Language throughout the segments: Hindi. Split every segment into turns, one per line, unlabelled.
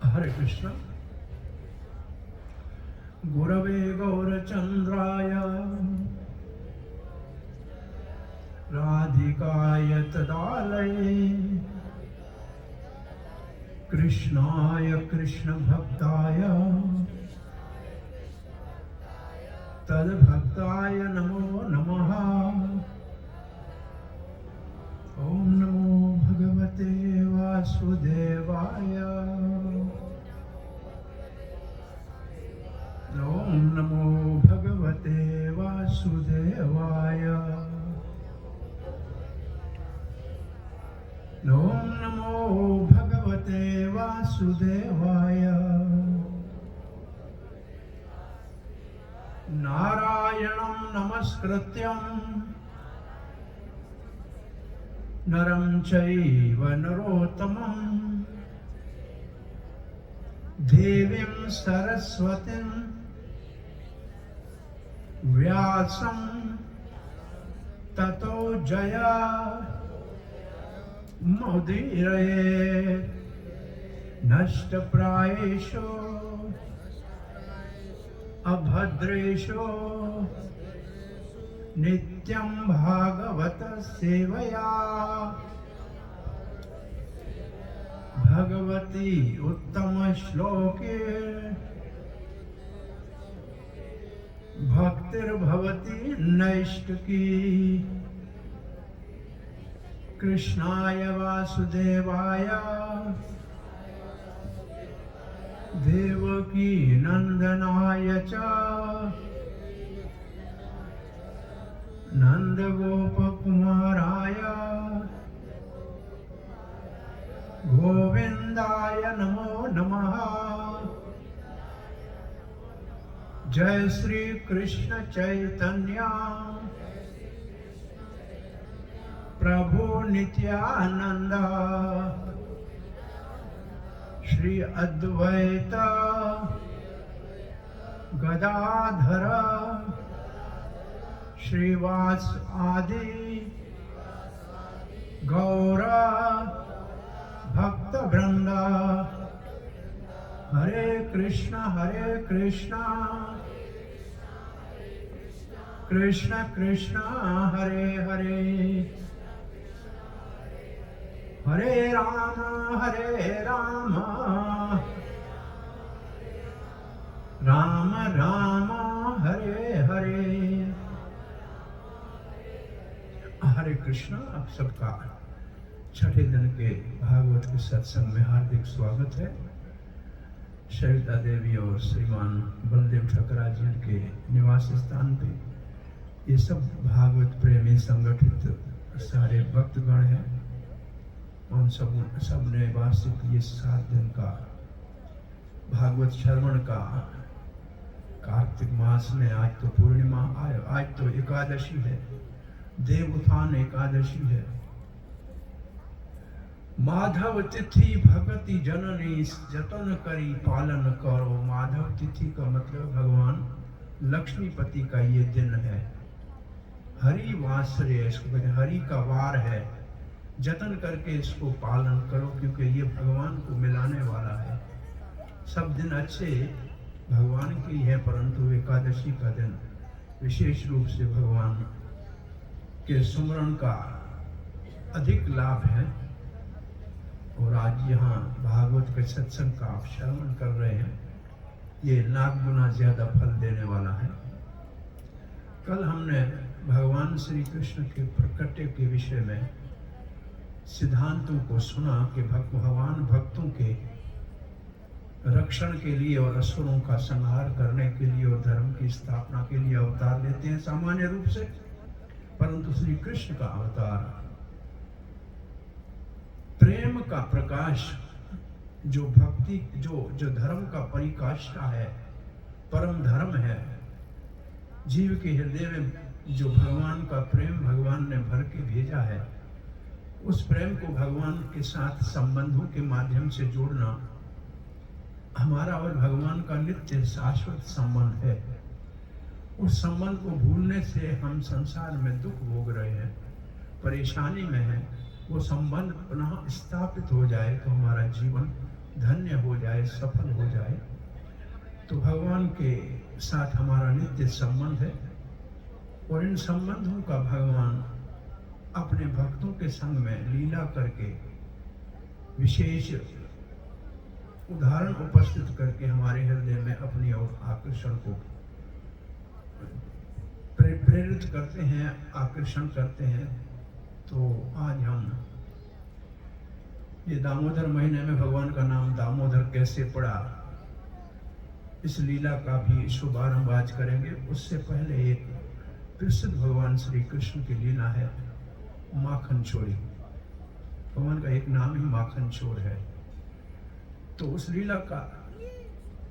हरे कृष्ण। गुरवे गौरचंद्राय राधिकाय तदालये कृष्णाय कृष्ण भक्ताय तद्भक्ताय नमो नमः। ओम नमो भगवते वासुदेवाय। ओम नमो भगवते वासुदेवाय। ओम नमो भगवते वासुदेवाय। नारायणं नमस्कृत्यं नरं चैव नरोत्तमं देवीं सरस्वतीं व्यासं ततो जया मुदीरये नष्टप्रायेषु अभद्रेषु नित्यं भागवत सेवया भगवती उत्तम श्लोके भक्तिर्भवती नैष्टिकी। कृष्णाय वासुदेवाय देवकी नंदनाय च नंदगोपकुमाराय गोविंदाय नमो नमः। जय श्री कृष्ण चैतन्य प्रभु नित्यानंद श्री अद्वैत गदाधर श्रीवास आदि गौर भक्त वृंद। हरे कृष्ण कृष्ण कृष्ण हरे हरे, हरे राम राम राम हरे हरे। हरे कृष्ण। आप सबका छठे दिन के भागवत के सत्संग में हार्दिक स्वागत है। सरिता देवी और श्रीमान बलदेव ठकराज जी के निवास स्थान पे ये सब भागवत प्रेमी संगठित सारे भक्तगण हैं। उन सब ने वार्षिक ये 7 दिन का भागवत श्रवण का कार्तिक मास में, आज तो पूर्णिमा, आज तो एकादशी है, देवउत्थान एकादशी है। माधव तिथि भगति जननी जतन करी पालन करो। माधव तिथि का मतलब भगवान लक्ष्मीपति का ये दिन है। हरि वासरे, इसको कहते हैं, हरि का वार है। जतन करके इसको पालन करो क्योंकि ये भगवान को मिलाने वाला है। सब दिन अच्छे भगवान के ही है, परंतु एकादशी का दिन विशेष रूप से भगवान के सुमरण का अधिक लाभ है। और आज यहाँ भागवत के सत्संग का आप श्रवण कर रहे हैं, ये लाख गुना ज्यादा फल देने वाला है। कल हमने भगवान श्री कृष्ण के प्रकटे के विषय में सिद्धांतों को सुना कि भगवान भक्तों के रक्षण के लिए और असुरों का संहार करने के लिए और धर्म की स्थापना के लिए अवतार लेते हैं सामान्य रूप से, परंतु श्री कृष्ण का अवतार प्रेम का प्रकाश, जो भक्ति, जो धर्म का परिकाष्ठा है, परम धर्म है। जीव के हृदय में जो भगवान का प्रेम भगवान ने भर के भेजा है, उस प्रेम को भगवान के साथ संबंधों के माध्यम से जोड़ना हमारा और भगवान का नित्य शाश्वत संबंध है। उस संबंध को भूलने से हम संसार में दुख भोग रहे हैं, परेशानी में हैं। वो संबंध पुनः स्थापित हो जाए तो हमारा जीवन धन्य हो जाए। जाए, सफल हो जाए, तो भगवान के साथ हमारा नित्य संबंध है और इन संबंधों का भगवान अपने भक्तों के संग में लीला करके विशेष उदाहरण उपस्थित करके हमारे हृदय में अपनी ओर आकर्षण को प्रेरित करते हैं, आकर्षण करते हैं। तो आज हम ये दामोदर महीने में भगवान का नाम दामोदर कैसे पड़ा, इस लीला का भी शुभारंभ आज करेंगे। उससे पहले एक प्रसिद्ध भगवान श्री कृष्ण की लीला है, माखन चोरी। भगवान का एक नाम ही माखन चोर है। तो उस लीला का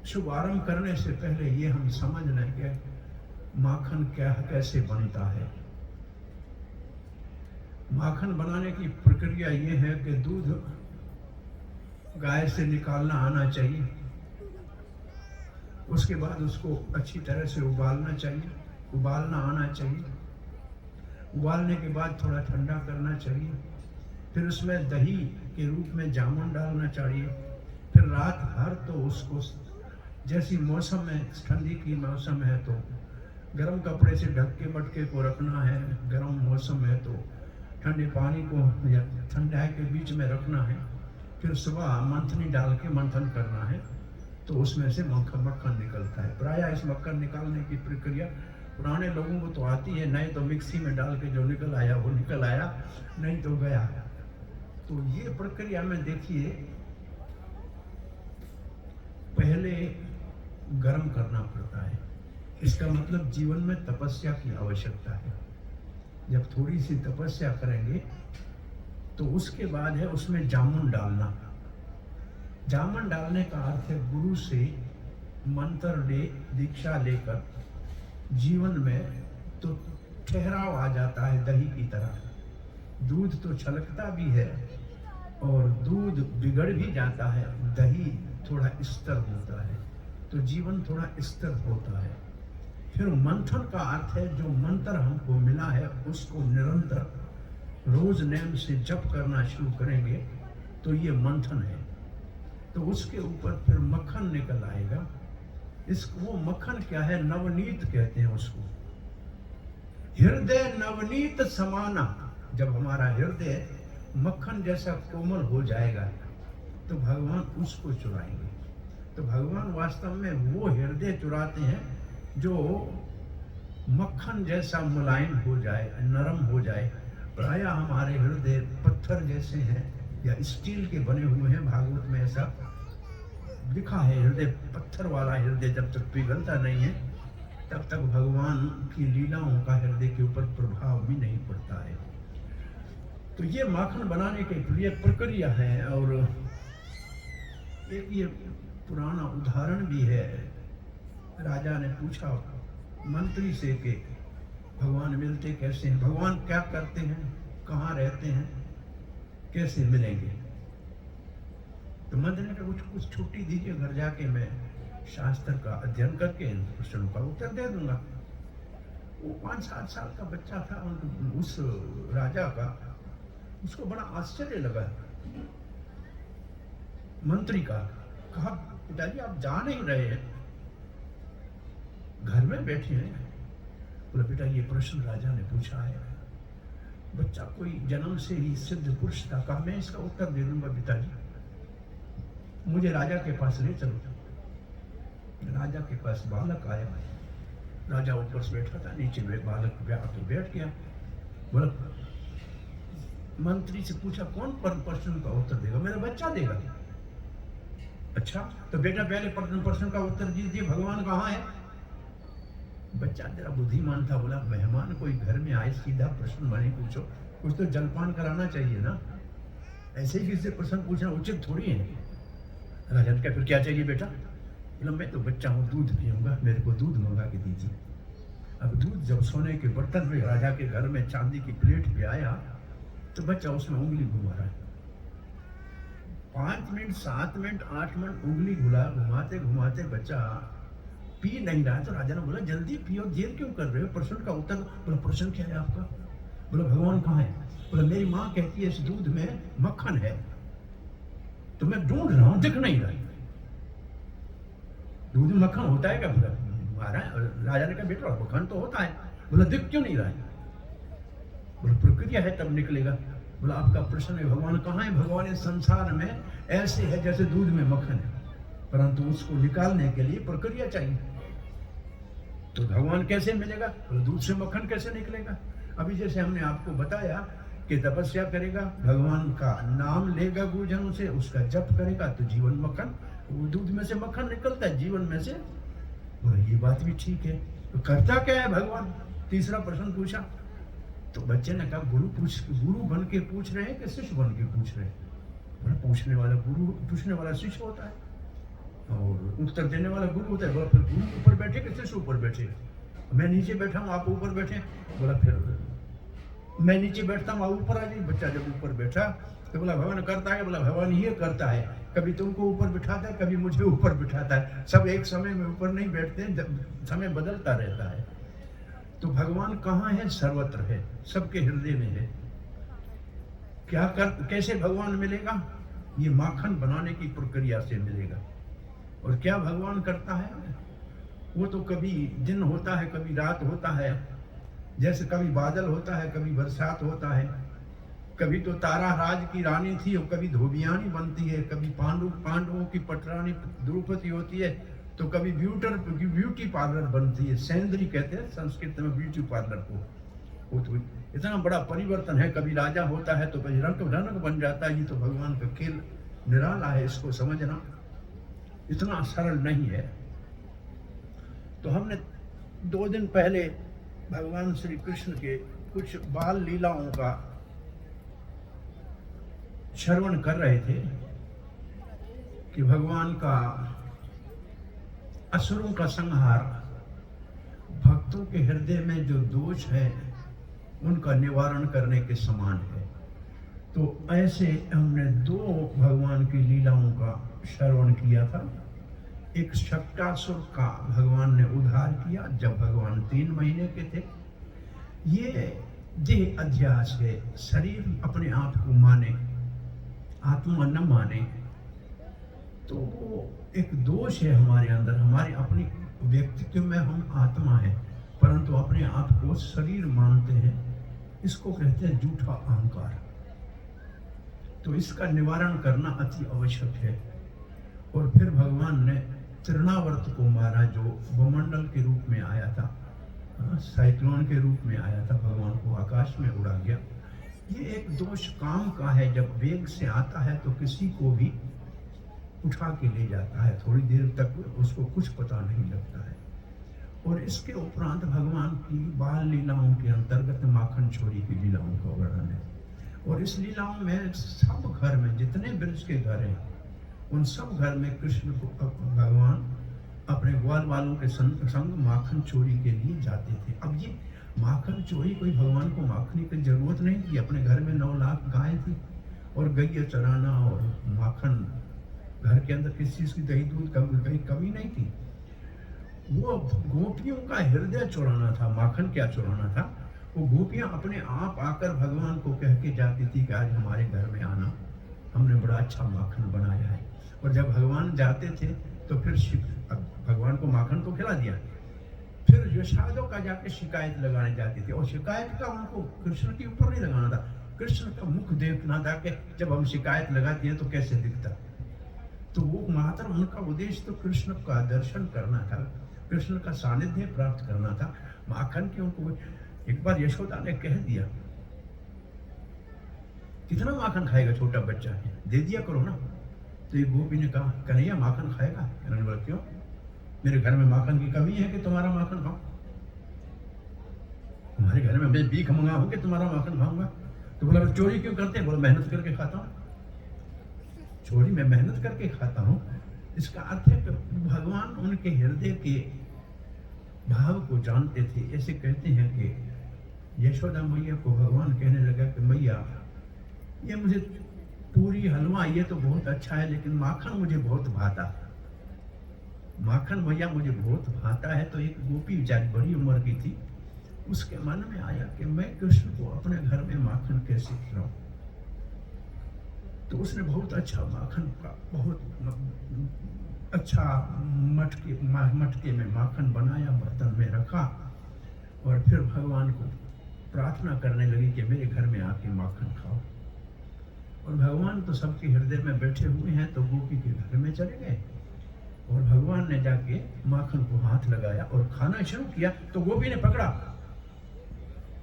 शुभारंभ करने से पहले ये हम समझ लें कि माखन क्या कैसे बनता है। माखन बनाने की प्रक्रिया ये है कि दूध गाय से निकालना आना चाहिए, उसके बाद उसको अच्छी तरह से उबालना चाहिए, उबालना आना चाहिए। उबालने के बाद थोड़ा ठंडा करना चाहिए, फिर उसमें दही के रूप में जामुन डालना चाहिए। फिर रात भर तो उसको, जैसी मौसम में ठंडी की मौसम है तो गर्म कपड़े से ढक के मटके को रखना है, गर्म मौसम है तो ठंडे पानी को या ठंडाई के बीच में रखना है। फिर सुबह मंथनी डाल के मंथन करना है, तो उसमें से मक्खन निकलता है। प्रायः इस मक्खन निकालने की प्रक्रिया पुराने लोगों को तो आती है, नहीं तो मिक्सी में डाल के जो निकल आया वो निकल आया, नहीं तो गया। तो ये प्रक्रिया में देखिए, पहले गर्म करना पड़ता है। इसका मतलब जीवन में तपस्या की आवश्यकता है। जब थोड़ी सी तपस्या करेंगे तो उसके बाद है उसमें जामुन डालना। जामुन डालने का अर्थ है गुरु से मंत्र ले, दीक्षा लेकर जीवन में तो ठहराव आ जाता है दही की तरह। दूध तो छलकता भी है और दूध बिगड़ भी जाता है, दही थोड़ा स्थिर होता है, तो जीवन थोड़ा स्थिर होता है। फिर मंथन का अर्थ है जो मंत्र हमको मिला है उसको निरंतर रोज नेम से जप करना शुरू करेंगे तो ये मंथन है। तो उसके ऊपर फिर मक्खन निकल आएगा। वो मक्खन क्या है? नवनीत कहते हैं उसको। हृदय नवनीत समाना। जब हमारा हृदय मक्खन जैसा कोमल हो जाएगा तो भगवान उसको चुराएंगे। तो भगवान वास्तव में वो हृदय चुराते हैं जो मक्खन जैसा मुलायम हो जाए, नरम हो जाए। प्रायः हमारे हृदय पत्थर जैसे हैं या स्टील के बने हुए हैं। भागवत में ऐसा लिखा है, हृदय पत्थर वाला हृदय जब तक पिघलता नहीं है तब तक भगवान की लीलाओं का हृदय के ऊपर प्रभाव भी नहीं पड़ता है। तो ये माखन बनाने की प्रिय प्रक्रिया है। और एक ये पुराना उदाहरण भी है। राजा ने पूछा मंत्री से कि भगवान मिलते कैसे हैं, भगवान क्या करते हैं, कहाँ रहते हैं, कैसे मिलेंगे। तो मंत्री ने कहा कुछ छुट्टी दीजिए, घर जाके मैं शास्त्र का अध्ययन करके इन प्रश्नों का उत्तर दे दूंगा। वो 5-7 साल का बच्चा था, उस राजा का, उसको बड़ा आश्चर्य लगा मंत्री का। कहा पिताजी आप जा नहीं रहे हैं, घर में बैठे हैं। बोला बेटा ये प्रश्न राजा ने पूछा है, बच्चा कोई जन्म से ही सिद्ध पुरुष था। कहा मैं इसका उत्तर दे दूंगा पिताजी, मुझे राजा के पास ले चलो। राजा के पास बालक आया, राजा ऊपर से बैठा था, नीचे में बालक बैठ गया। बोला मंत्री से पूछा कौन प्रश्न का उत्तर देगा? मेरा बच्चा देगा। अच्छा तो बेटा पहले प्रश्न का उत्तर दीजिए, भगवान कहाँ है? बच्चा जरा बुद्धिमान था, बोला मेहमान कोई घर में आए सीधा प्रश्न नहीं पूछो, कुछ तो जलपान कराना चाहिए ना, ऐसे ही किसी से प्रश्न पूछना उचित थोड़ी है। राजा ने कहा फिर क्या चाहिए बेटा? बोला मैं तो बच्चा हूँ, दूध पीऊंगा, मेरे को दूध मंगा के दीजिए। अब दूध जब सोने के बर्तन में राजा के घर में चांदी की प्लेट पे आया तो बच्चा उसमें उंगली घुमा रहा है। 5 मिनट 7 मिनट 8 मिनट उंगली घुमाते घुमाते बच्चा पी नहीं रहा। तो राजा ने बोला जल्दी पियो, देर क्यों कर रहे हो, प्रश्न का उत्तर। बोला प्रश्न क्या है आपका? बोला भगवान कहाँ है? बोला मेरी माँ कहती है इस दूध में मक्खन है, तो मैं ढूंढ रहा हूँ, दिख नहीं रहा। दूध में मक्खन होता है क्या? बोला महाराज, राजा ने कहा बेटा मक्खन तो होता है। बोला दिख क्यों नहीं रहा है? बोला प्रक्रिया है तब निकलेगा। बोला आपका प्रश्न है भगवान कहाँ है? भगवान इस संसार में ऐसे है जैसे दूध में मक्खन है, परंतु उसको निकालने के लिए प्रक्रिया चाहिए। तो भगवान कैसे मिलेगा? बोला दूध से मक्खन कैसे निकलेगा? अभी जैसे हमने आपको बताया कि तपस्या करेगा, भगवान का नाम लेगा गुरुजनों से, उसका जप करेगा तो जीवन मक्खन, वो दूध में से मक्खन निकलता है जीवन में से। बोला ये बात भी ठीक है, तो करता क्या है भगवान? तीसरा प्रश्न पूछा तो बच्चे ने कहा गुरु बन के पूछ रहे हैं कि शिष्य बन के पूछ रहे हैं? बोला पूछने वाला गुरु, पूछने वाला शिष्य होता है और उत्तर देने वाला गुरु होता है। बोला फिर गुरु ऊपर बैठे कि शिष्य ऊपर बैठे? मैं नीचे बैठा हूँ आप ऊपर बैठे। बोला फिर मैं नीचे बैठता हूँ आप ऊपर आ जाइए। बच्चा जब ऊपर बैठा तो बोला भगवान करता है? बोला भगवान ये करता है, कभी तुमको ऊपर बिठाता है, कभी मुझे ऊपर बिठाता है, सब एक समय में ऊपर नहीं बैठते, समय बदलता रहता है। तो भगवान कहाँ है? सर्वत्र है, सबके हृदय में है। कैसे भगवान मिलेगा? ये माखन बनाने की प्रक्रिया से मिलेगा। और क्या भगवान करता है? वो तो कभी दिन होता है, कभी रात होता है, जैसे कभी बादल होता है, कभी बरसात होता है, कभी तो तारा राज की रानी थी और कभी धोबियानी बनती है, कभी पांडवों की पटरानी द्रौपदी होती है, तो कभी ब्यूटी पार्लर बनती है। सेंद्री कहते हैं संस्कृत में ब्यूटी पार्लर को। वो तो इतना बड़ा परिवर्तन है, कभी राजा होता है तो कभी रंग बन जाता है। ये तो भगवान का खेल निराला है, इसको समझना इतना सरल नहीं है। तो हमने 2 दिन पहले भगवान श्री कृष्ण के कुछ बाल लीलाओं का श्रवण कर रहे थे कि भगवान का असुरों का संहार, भक्तों के हृदय में जो दोष है उनका निवारण करने के समान है। तो ऐसे हमने 2 भगवान की लीलाओं का श्रवण किया था। एक शक्टासुर का भगवान ने उद्धार किया जब भगवान 3 महीने के थे। ये देह अध्यास है, शरीर अपने आप को माने, आत्मा न माने, तो वो एक दोष है हमारे अंदर। हमारे अपनी व्यक्तित्व में हम आत्मा है, परंतु अपने आप को शरीर मानते हैं। इसको कहते हैं झूठा अहंकार। तो इसका निवारण करना अति आवश्यक है। और फिर भगवान ने तृणावर्त को मारा, जो वमंडल के रूप में आया था, साइक्लोन के रूप में आया था, भगवान को आकाश में उड़ा गया। ये एक दोष काम का है, जब वेग से आता है तो किसी को भी उठा के ले जाता है, थोड़ी देर तक उसको कुछ पता नहीं लगता है। और इसके उपरांत भगवान की बाल लीलाओं के अंतर्गत माखन चोरी की लीलाओं का वर्णन है। और इस लीलाओं में सब घर में, जितने ब्रज के घर हैं, उन सब घर में कृष्ण को भगवान अपने ग्वाल वालों के संग माखन चोरी के लिए जाते थे। अब ये माखन चोरी, कोई भगवान को माखने की जरूरत नहीं थी। अपने घर में 9 लाख गाय थी और गैया चराना और माखन, घर के अंदर किसी चीज की दही दूध कहीं कमी नहीं थी। वो गोपियों का हृदय चुराना था, माखन क्या चुराना था। वो गोपियां अपने आप आकर भगवान को कह के जाती थी कि आज हमारे घर में आना, हमने बड़ा अच्छा माखन बनाया है। और जब भगवान जाते थे तो फिर भगवान को माखन तो खिला दिया, फिर यशोदा का जाके शिकायत लगाने जाती थी। और शिकायत का उनको कृष्ण के ऊपर नहीं लगाना था, कृष्ण का मुख देखना था कि जब हम शिकायत लगाते हैं तो कैसे दिखता। तो वो मात्र उनका उद्देश्य तो कृष्ण का दर्शन करना था, कृष्ण का सानिध्य प्राप्त करना था। माखन की उनको एक बार यशोदा ने कह दिया, कितना माखन खाएगा छोटा बच्चा है, दे दिया करो ना। तो एक गोपी ने कहा कन्हैया माखन खाएगा? कन्हैया बोला क्यों, मेरे घर में माखन की कमी है कि तुम्हारा माखन खाऊं? तुम्हारे घर में मैं भीख मंगाऊं कि तुम्हारा माखन खाऊंगा? तो बोला चोरी क्यों करते हैं? बोला मेहनत करके खाता हूं, चोरी मैं मेहनत करके खाता हूं। इसका अर्थ है कि भगवान उनके हृदय के भाव को जानते थे। ऐसे कहते हैं कि यशोदा मैया को भगवान कहने लगा कि मैया ये मुझे पूरी हलवा ये तो बहुत अच्छा है, लेकिन माखन मुझे बहुत भाता, माखन मैया मुझे बहुत भाता है। तो एक गोपी बेचारी बड़ी उम्र की थी, उसके मन में आया कि मैं कृष्ण को अपने घर में माखन कैसे खिलाऊं। तो उसने बहुत अच्छा माखन का बहुत अच्छा मटके में माखन बनाया, बर्तन में रखा और फिर भगवान को प्रार्थना करने लगी कि मेरे घर में आके माखन खाओ। और भगवान तो सबके हृदय में बैठे हुए हैं, तो गोपी के घर में चले गए और भगवान ने जाके माखन को हाथ लगाया और खाना शुरू किया। तो गोपी ने पकड़ा,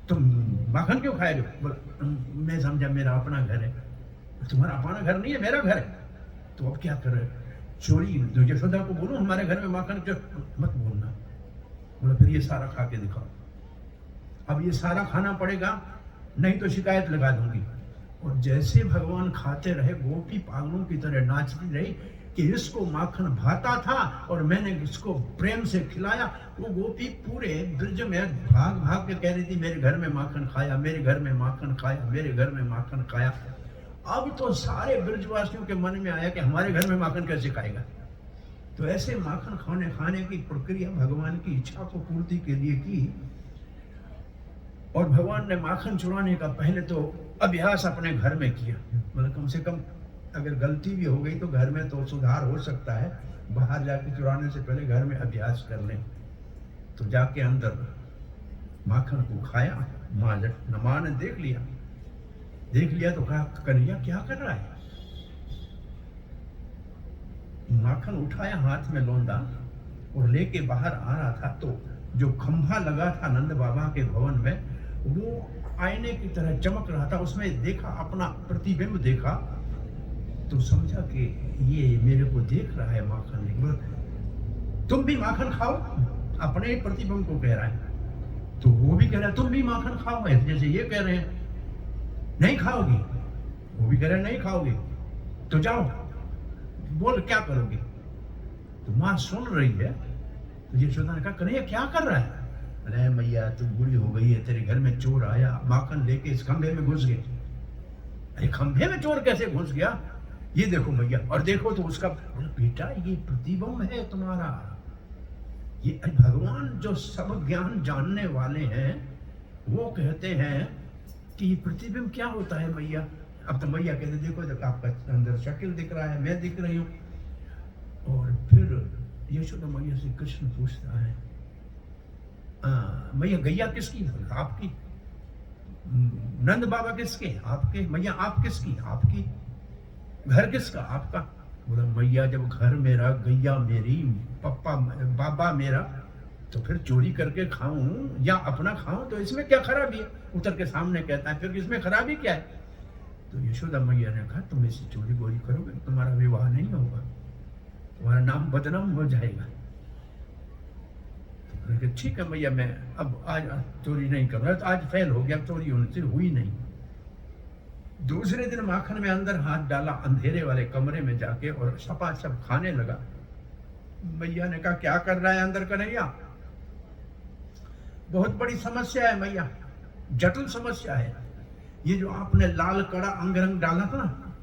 तुम माखन क्यों खाए? बोला मैं समझा मेरा अपना घर है। तुम्हारा अपना घर नहीं है, मेरा घर है। तो अब क्या कर रहे? चोरी? यशोदा को बोलूं हमारे घर में माखन क्यों? मत बोलना। बोला फिर ये सारा खा के दिखाओ। अब ये सारा खाना पड़ेगा, नहीं तो शिकायत लगा दूंगी। और जैसे भगवान खाते रहे, गोपी पागलों की तरह नाचती रही कि इसको माखन भाता था और मैंने इसको प्रेम से खिलाया। वो गोपी पूरे ब्रज में भाग भाग के कह रही थी मेरे घर में माखन खाया, मेरे घर में माखन खाया, मेरे घर में माखन खाया। अब तो सारे ब्रजवासियों के मन में आया कि हमारे घर में माखन कैसे खाएगा। तो ऐसे माखन खाने की प्रक्रिया भगवान की इच्छा को पूर्ति के लिए की। और भगवान ने माखन चुराने का पहले तो अभ्यास अपने घर में किया। मतलब कम से कम अगर गलती भी हो गई तो घर में तो सुधार हो सकता है, बाहर जाके चुराने से पहले घर में अभ्यास कर लें। तो जाके अंदर माखन को खाया। माँ ने देख लिया तो कहा कन्हैया क्या कर रहा है? माखन उठाया, हाथ में लौंदा और लेके बाहर आ रहा था। तो जो खंभा लगा था नंद बाबा के भवन में, वो आईने की तरह चमक रहा था। उसमें देखा, अपना प्रतिबिंब देखा, तो समझा कि ये मेरे को देख रहा है माखन लेके। तुम भी माखन खाओ, अपने ही प्रतिबिंब को कह रहा है। तो वो भी कह रहा है तुम भी माखन खाओ, जैसे ये कह रहे हैं नहीं खाओगी, वो भी कह रहे हैं नहीं खाओगे, तो जाओ बोल क्या करोगे। तो माँ सुन रही है। तो यशोदा ने कहा कन्हैया क्या कर रहा है? अरे मैया तू बूढ़ी हो गई है, तेरे घर में चोर आया, माखन लेके इस खंभे में घुस गए। अरे खंभे में चोर कैसे घुस गया? ये देखो मैया, और देखो तो उसका। बेटा ये प्रतिबिंब है तुम्हारा। ये भगवान जो सब ज्ञान जानने वाले हैं वो कहते हैं कि ये प्रतिबिंब क्या होता है मैया। अब तो मैया कहते देखो जब आपका अंदर शक्ल दिख रहा है, मैं दिख रही हूँ। और फिर यशोदा मैया से कृष्ण पूछता है मैया गैया किसकी? आपकी। नंद बाबा किसके? आपके। मैया आप किसकी? आपकी। घर किसका? आपका। बोला मैया जब घर मेरा, गैया मेरी, पप्पा बाबा मेरा, तो फिर चोरी करके खाऊं या अपना खाऊं तो इसमें क्या खराबी है? उतर के सामने कहता है फिर इसमें खराबी क्या है? तो यशोदा मैया ने कहा तुम ऐसी चोरी गोरी करोगे तुम्हारा विवाह नहीं होगा, तुम्हारा नाम बदनाम हो जाएगा। तो ठीक है मैया, मैं अब आज चोरी नहीं करूंगा। तो आज फेल हो गया, चोरी उनसे हुई नहीं। दूसरे दिन माखन में अंदर हाथ डाला, अंधेरे वाले कमरे में जाके, और सपासप खाने लगा। मैया ने कहा क्या कर रहा है अंदर कन्हैया? बहुत बड़ी समस्या है मैया, जटिल समस्या है। ये जो आपने लाल कड़ा अंगरंग डाला था ना,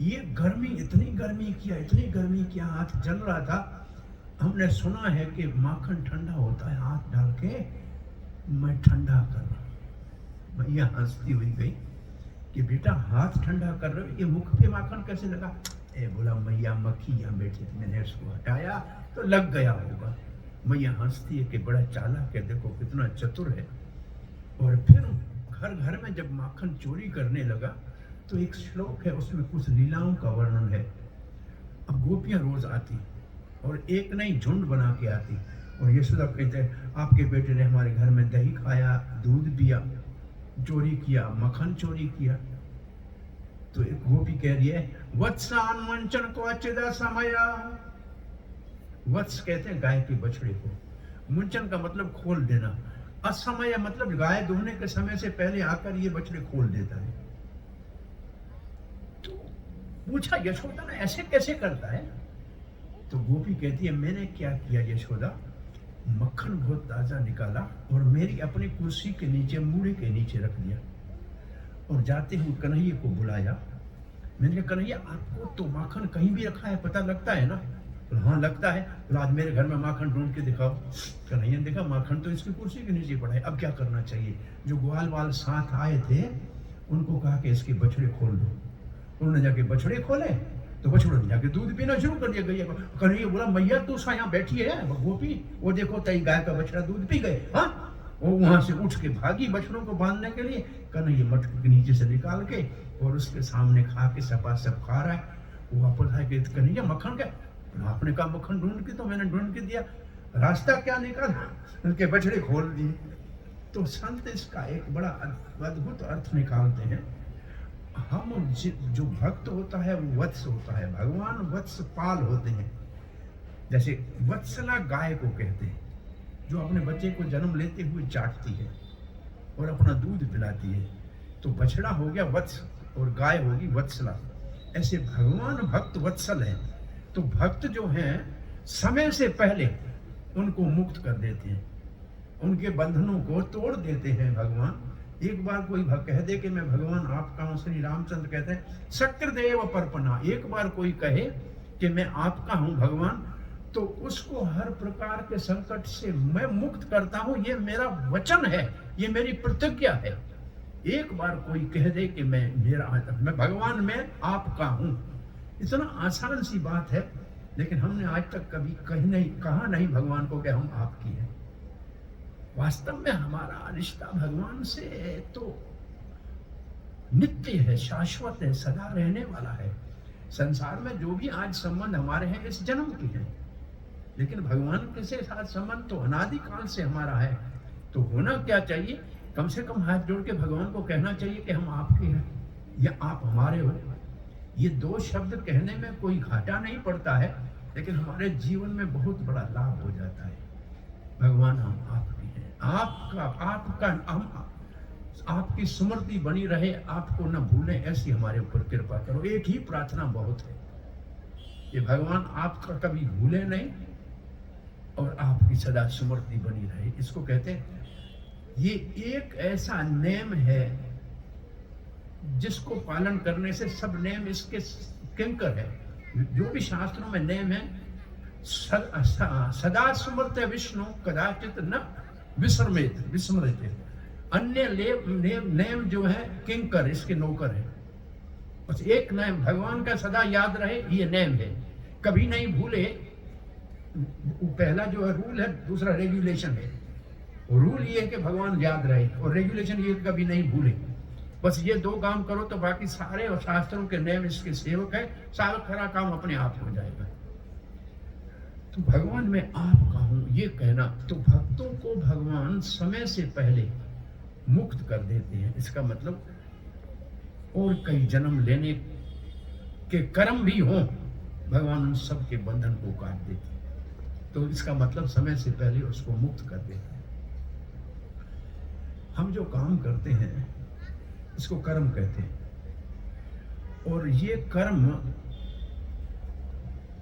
ये गर्मी, इतनी गर्मी किया, हाथ जल रहा था। हमने सुना है कि माखन ठंडा होता है, हाथ डाल के मैं ठंडा कर रहा हूं। मैया हंसती हुई गई कि बेटा हाथ ठंडा कर रहे हो, ये मुख पे माखन कैसे लगा? बोला मैया मक्खी यहाँ बैठी थी, मैंने उसको हटाया तो लग गया होगा। मैया हंसती है कि बड़ा चालाक है, देखो कितना चतुर है। और फिर घर घर में जब माखन चोरी करने लगा तो एक श्लोक है, उसमें कुछ लीलाओं का वर्णन है। अब गोपियां रोज आती और एक नहीं झुंड बना के आती, और यशोदा कहते हैं आपके बेटे ने हमारे घर में दही खाया, दूध पिया, चोरी किया, मक्खन चोरी किया। तो एक गोपी कह रही है वत्सान मंचन को अचिदा समय। वत्स कहते हैं गाय के बछड़े को, मुंचन का मतलब खोल देना, असमय मतलब गाय दुहने के समय से पहले आकर ये बछड़े खोल देता है। तो पूछा यशोदा ने ऐसे कैसे करता है? तो गोपी कहती है मैंने क्या किया यशोदा, मक्खन बहुत ताजा निकाला और मेरी अपनी कुर्सी के नीचे, मूढ़े के नीचे रख दिया, और जाते हुए कन्हैया को बुलाया। मैंने कहा कन्हैया आपको तो माखन कहीं भी रखा है, पता लगता है ना? तो हाँ लगता है। तो आज मेरे घर में माखन ढूंढ के दिखाओ। कन्हैया ने देखा माखन तो इसकी कुर्सी के नीचे पड़ा है, अब क्या करना चाहिए? जो ग्वाल वाल साथ आए थे उनको कहा कि इसके बछड़े खोल दो। उन्होंने जाके बछड़े खोले तो बछड़ों ने जाके दूध पीना शुरू कर दिया। गैया कन्हैया बोला, मैया तू सा यहाँ बैठी है गोपी, वो देखो तई गाय का बछड़ा दूध पी गए। हाँ, वो वहां से उठ के भागी बछड़ों को बांधने के लिए। कन्हैया मटके के नीचे से निकाल के और उसके सामने खा के सपा सब खा रहा है। वो वापस आए कि कन्हैया मक्खन क्या? आपने कहा मक्खन ढूंढ के, तो मैंने ढूंढ के दिया, रास्ता क्या निकाला? उनके बछड़े खोल दिए। तो संत इसका एक बड़ा अद्भुत अर्थ निकालते हैं। हम जो भक्त होता है वो वत्स होता है, भगवान वत्स पाल होते हैं। जैसे वत्सला गाय को कहते हैं, जो अपने बच्चे को जन्म लेते हुए चाटती है और अपना दूध पिलाती है। तो बछड़ा हो गया वत्स और गाय होगी वत्सला। ऐसे भगवान भक्त वत्सल है। तो भक्त जो हैं समय से पहले उनको मुक्त कर देते हैं, उनके बंधनों को तोड़ देते हैं भगवान। एक बार कोई कह दे कि मैं भगवान आपका हूं, श्री रामचंद्र कहते हैं शक्रदेव परपना। एक बार कोई कहे कि मैं आपका हूं भगवान, तो उसको हर प्रकार के संकट से मैं मुक्त करता हूं, ये मेरा वचन है, ये मेरी प्रतिज्ञा है। एक बार कोई कह दे कि मैं भगवान में आपका हूं, इतना आसान सी बात है। लेकिन हमने आज तक कभी कहा नहीं भगवान को कि हम आपकी हैं। वास्तव में हमारा रिश्ता भगवान से तो नित्य है, शाश्वत है, सदा रहने वाला है। संसार में जो भी आज संबंध हमारे हैं इस जन्म के हैं, लेकिन भगवान के साथ संबंध तो अनादि काल से हमारा है। तो होना क्या चाहिए? कम से कम हाथ जोड़ के भगवान को कहना चाहिए कि हम आपके हैं या आप हमारे हो। ये दो शब्द कहने में कोई घाटा नहीं पड़ता है, लेकिन हमारे जीवन में बहुत बड़ा लाभ हो जाता है। भगवान हम आपके हैं, आपका हम आपकी स्मृति बनी रहे, आपको न भूलें, ऐसी हमारे ऊपर कृपा करो। एक ही प्रार्थना बहुत है, ये भगवान आपका कभी भूले नहीं और आपकी सदा स्मृति बनी रहे। इसको कहते हैं, ये एक ऐसा नेम है जिसको पालन करने से सब नेम इसके किंकर है। जो भी शास्त्रों में नेम है, सदा स्मृत विष्णु कदाचित न विस्मृत। अन्य नेम जो है किंकर, इसके नौकर है। बस एक नेम भगवान का सदा याद रहे, ये नेम है, कभी नहीं भूले। पहला जो है रूल है, दूसरा रेगुलेशन है। रूल ये है कि भगवान याद रहे और रेगुलेशन ये कभी नहीं भूले। बस ये दो काम करो तो बाकी सारे और शास्त्रों के नेम इसके सेवक है, सारा खरा काम अपने आप हो जाएगा। तो भगवान मैं आपका हूं ये कहना, तो भक्तों को भगवान समय से पहले मुक्त कर देते हैं। इसका मतलब और कई जन्म लेने के कर्म भी हों, भगवान उन सब के बंधन को काट देते हैं। तो इसका मतलब समय से पहले उसको मुक्त कर देते हैं। हम जो काम करते हैं इसको कर्म कहते हैं, और ये कर्म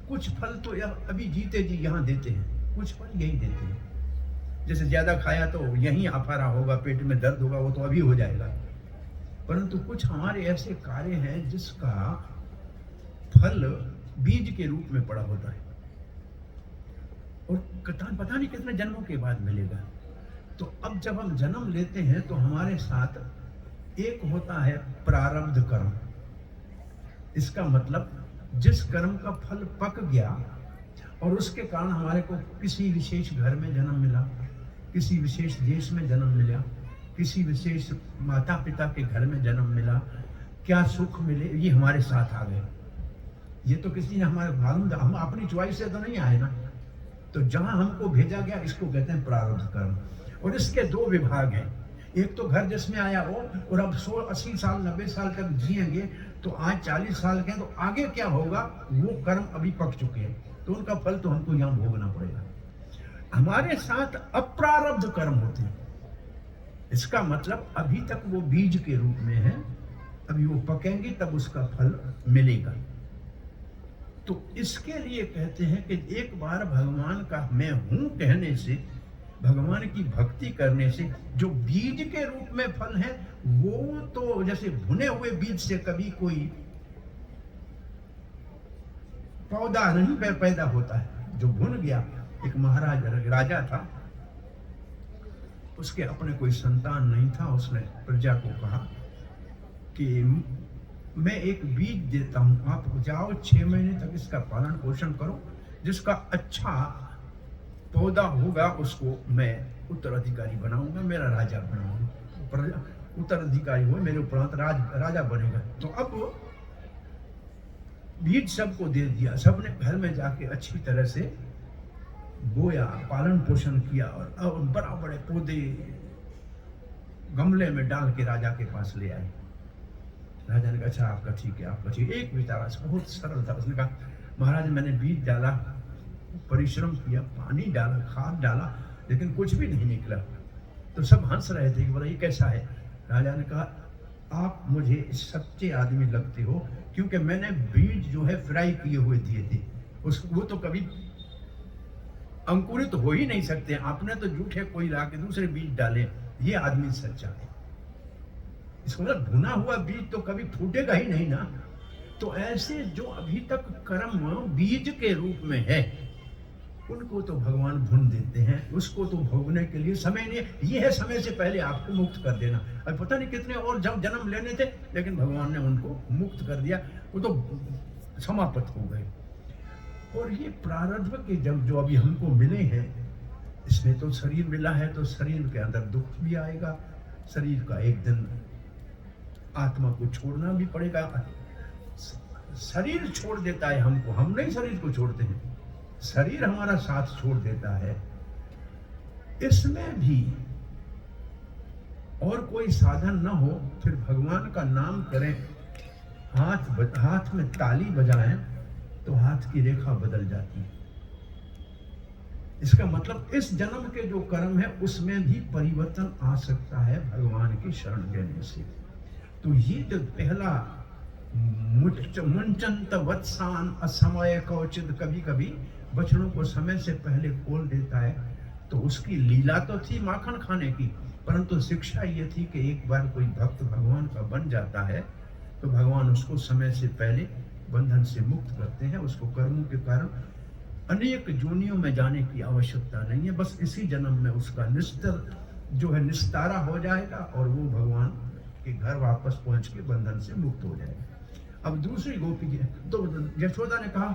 कुछ फल तो अभी जीते जी यहाँ देते हैं, कुछ फल यही देते हैं। जैसे ज्यादा खाया तो यहीं आफारा होगा, पेट में दर्द होगा, वो तो अभी हो जाएगा। परंतु कुछ हमारे ऐसे कार्य हैं जिसका फल बीज के रूप में पड़ा होता है और पता नहीं कितने जन्मों के बाद मिलेगा। तो अब जब हम जन्म लेते हैं तो हमारे साथ एक होता है प्रारब्ध कर्म। इसका मतलब जिस कर्म का फल पक गया और उसके कारण हमारे को किसी विशेष घर में जन्म मिला, किसी विशेष देश में जन्म मिला, किसी विशेष माता पिता के घर में जन्म मिला, क्या सुख मिले, ये हमारे साथ आ गए। ये तो किसी ने हमारे मालूम, हम अपनी चॉइस से तो नहीं आए ना। तो जहां हमको भेजा गया इसको कहते हैं प्रारब्ध कर्म। और इसके दो विभाग हैं, एक तो घर जिसमें आया हो और अब 80 साल 90 साल तक जिएंगे, तो आज 40 साल के हैं, तो आगे क्या होगा वो कर्म अभी पक चुके हैं, तो उनका फल तो हमको यहाँ भोगना पड़ेगा। हमारे साथ अप्रारब्ध कर्म होते हैं। इसका मतलब अभी तक वो बीज के रूप में है, अभी वो पकेंगे तब उसका फल मिलेगा। तो इसके लिए कहते हैं कि एक बार भगवान का मैं हूं कहने से, भगवान की भक्ति करने से जो बीज के रूप में फल है, वो तो जैसे भुने हुए बीज से कभी कोई पौधा नहीं पैदा होता है। जो भुन गया, एक महाराज राजा था, उसके अपने कोई संतान नहीं था। उसने प्रजा को कहा कि मैं एक बीज देता हूं, आप जाओ 6 महीने तक इसका पालन पोषण करो, जिसका अच्छा पौधा होगा उसको मैं उत्तराधिकारी बनाऊंगा, मेरा राजा बनाऊंगा, उत्तराधिकारी हो मेरे उपरांत राजा बनेगा। तो अब बीज सबको दे दिया, सबने घर में जाके अच्छी तरह से बोया, पालन पोषण किया, और बड़ा बड़े पौधे गमले में डाल के राजा के पास ले आए। राजा ने कहा अच्छा आपका ठीक है, आपका ठीक है। एक बेचारा बहुत सरल था, उसने कहा महाराज मैंने बीज डाला, परिश्रम किया, पानी डाला, खाद डाला, लेकिन कुछ भी नहीं निकला। तो सब हंस रहे थे कि बोला ये कैसा है। राजा ने कहा आप मुझे सच्चे आदमी लगते हो, क्योंकि मैंने बीज जो है फ्राई किए हुए दिए थे, वो तो कभी अंकुरित तो हो ही नहीं सकते, आपने तो झूठे कोई ला के दूसरे बीज डाले, ये आदमी सच्चा है। इसको मतलब भुना हुआ बीज तो कभी फूटेगा ही नहीं ना। तो ऐसे जो अभी तक कर्म बीज के रूप में है, उनको तो भगवान भून देते हैं, उसको तो भोगने के लिए समय नहीं, ये है समय से पहले आपको मुक्त कर देना। अब पता नहीं कितने और जन्म लेने थे, लेकिन भगवान ने उनको मुक्त कर दिया, वो तो समाप्त हो गए। और ये प्रारब्ध के जब जो अभी हमको मिले हैं, इसमें तो शरीर मिला है, तो शरीर के अंदर दुख भी आएगा, शरीर का एक दिन आत्मा को छोड़ना भी पड़ेगा। शरीर छोड़ देता है हमको, हम नहीं शरीर को छोड़ते हैं, शरीर हमारा साथ छोड़ देता है। इसमें भी और कोई साधन न हो, फिर भगवान का नाम करें, हाथ में ताली बजाएं, तो हाथ की रेखा बदल जाती है। इसका मतलब इस जन्म के जो कर्म है उसमें भी परिवर्तन आ सकता है भगवान की शरण लेने से। तो ये जो पहला मुंचंत वत्सान असमय कौचित, कभी कभी बछड़ों को समय से पहले खोल देता है, तो उसकी लीला तो थी माखन खाने की, परंतु शिक्षा ये थी कि एक बार कोई भक्त भगवान का बन जाता है तो भगवान उसको समय से पहले बंधन से मुक्त करते हैं। उसको कर्मों के कारण अनेक जोनियों में जाने की आवश्यकता नहीं है, बस इसी जन्म में उसका निस्तारा हो जाएगा और वो भगवान के घर वापस पहुंच के बंधन से मुक्त हो जाएगा। अब दूसरी गोपी तो यशोदा ने कहा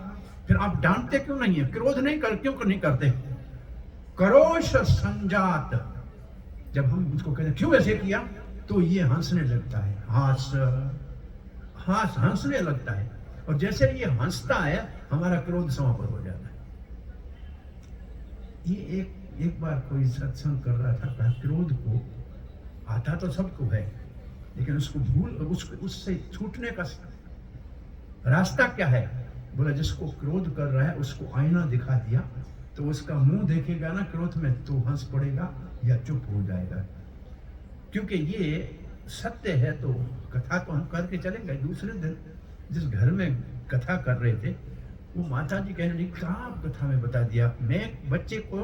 फिर आप डांटते क्यों नहीं है, क्रोध क्यों नहीं करते? करोश संजात, जब हम उसको कहते क्यों ऐसे किया, तो ये हंसने लगता है, हंसने लगता है, और जैसे ये हंसता है हमारा क्रोध समाप्त हो जाता है। ये एक बार कोई सत्संग कर रहा था, कहा क्रोध को आता तो सबको है, लेकिन उसको उससे छूटने का रास्ता क्या है? बोला जिसको क्रोध कर रहा है उसको आईना दिखा दिया, तो उसका मुंह देखेगा ना क्रोध में, तो हंस पड़ेगा या चुप हो जाएगा। क्योंकि ये सत्य है। तो कथा तो हम करके चले गए। दूसरे दिन जिस घर में कथा कर रहे थे, वो माता जी कहने लगी क्या कथा में बता दिया, मैं बच्चे को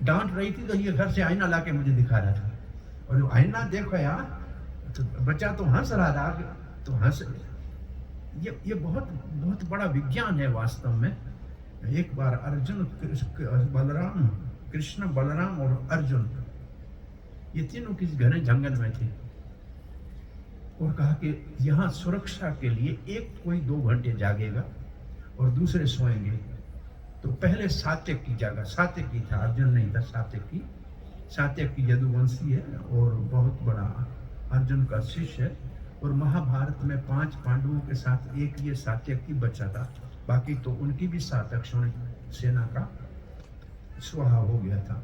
डांट रही थी तो ये घर से आईना लाके मुझे दिखा रहा था, और जो आईना देखो यार, तो बच्चा तो हंस रहा था, तो हंस। ये बहुत बड़ा विज्ञान है वास्तव में। एक बार अर्जुन, कृष्ण बलराम और अर्जुन, ये तीनों किसी घने जंगल में थे, और कहा कि यहाँ सुरक्षा के लिए एक कोई 2 घंटे जागेगा और दूसरे सोएंगे। तो पहले सात्यकी जागा, सात्यकी था, अर्जुन नहीं था, सात्यकी यदुवंशी है और बहुत बड़ा अर्जुन का शिष्य है, और महाभारत में 5 पांडवों के साथ एक ये सात्यकी बचा था, बाकी तो उनकी भी 7 अक्षौणी सेना का स्वाहा हो गया था।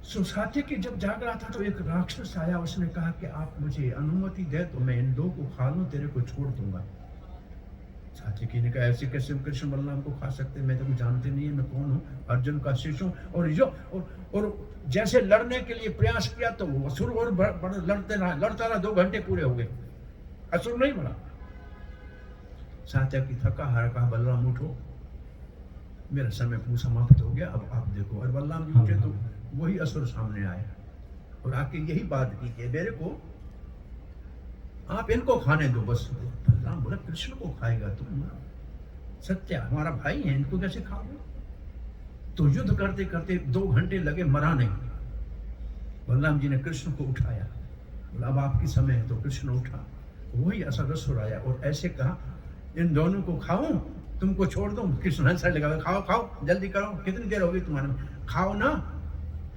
सात्यकी जब जाग रहा था तो एक राक्षस आया, उसने कहा कि आप मुझे अनुमति दे तो मैं इन 2 को खा लूं, तेरे को छोड़ दूंगा। सात्यकी ने कहा ऐसे कैसे कृष्ण बलराम को खा सकते, मैं तो जानते नहीं है मैं कौन हूँ, अर्जुन का शिष्य हूँ। और जैसे लड़ने के लिए प्रयास किया तो वो असुर और लड़ता रहा, 2 घंटे पूरे हो गए, असुर नहीं बना। सात्यकी थका हारा, कहा बलराम उठो, मेरा समय पूरा समाप्त हो गया, अब आप देखो। और बलराम जी उठे तो वही असुर सामने आए और आके यही बात की कि मेरे को आप इनको खाने दो बस। बलराम बोला कृष्ण को खाएगा तुम? सत्य हमारा भाई है, इनको कैसे खाओगे? तो युद्ध करते करते 2 घंटे लगे, मरा नहीं। बलराम जी ने कृष्ण को उठाया, बोला अब आपकी समय है। तो कृष्ण उठा, वही असुर आया और ऐसे कहा, इन दोनों को खाऊं, तुमको छोड़ दूं? कृष्ण हंस लगा, खाओ खाओ जल्दी करो, कितनी देर होगी तुम्हारे में, खाओ ना,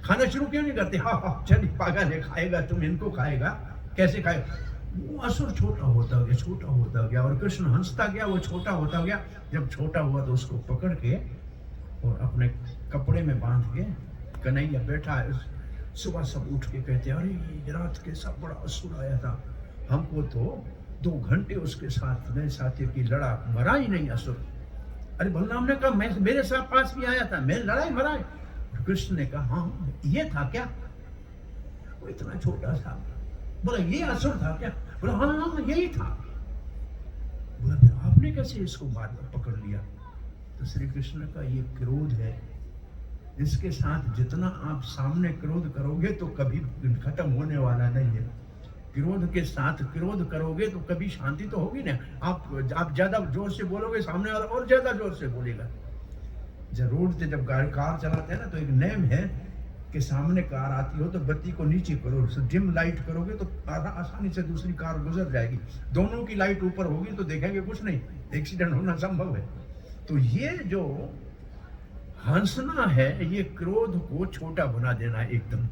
खाना शुरू क्यों नहीं करते? हाँ हाँ चल, पागल है, खाएगा, तुम इनको खाएगा, कैसे खाएगा? वो असुर छोटा होता गया, छोटा होता गया, और कृष्ण हंसता गया, वो छोटा होता गया। जब छोटा हुआ तो उसको पकड़ के और अपने कपड़े में बांध के, कन्हैया बैठा है, सुबह सब उठ के कहते, अरे ये रात के सब बड़ा असुर आया था, हमको तो 2 घंटे उसके साथ मेरे साथी की लड़ा, मरा ही नहीं असुर। अरे बलराम ने कहा, मैं मेरे साथ पास भी आया था, मैं लड़ाई मरा है। कृष्ण ने कहा, हाँ ये था क्या? वो इतना छोटा था। बोला ये असुर था क्या? बोला हाँ हाँ यही था। बोला फिर आपने कैसे इसको पकड़ लिया? तो श्री कृष्ण का ये क्रोध है, इसके साथ जितना आप सामने क्रोध करोगे तो कभी खत्म होने वाला नहीं है। क्रोध के साथ क्रोध करोगे तो कभी शांति तो होगी ना। आप ज्यादा जोर से बोलोगे, सामने वाला और ज्यादा जोर से बोलेगा। जब रोड से जब गाड़ी कार चलाते हैं ना, तो एक नेम है कि सामने कार आती हो तो बत्ती को नीचे करो, डिम लाइट करोगे तो आसानी से दूसरी कार गुजर जाएगी। दोनों की लाइट ऊपर होगी तो देखेंगे कुछ नहीं, एक्सीडेंट होना संभव है। तो ये जो हंसना है, ये क्रोध को छोटा बना देना है एकदम।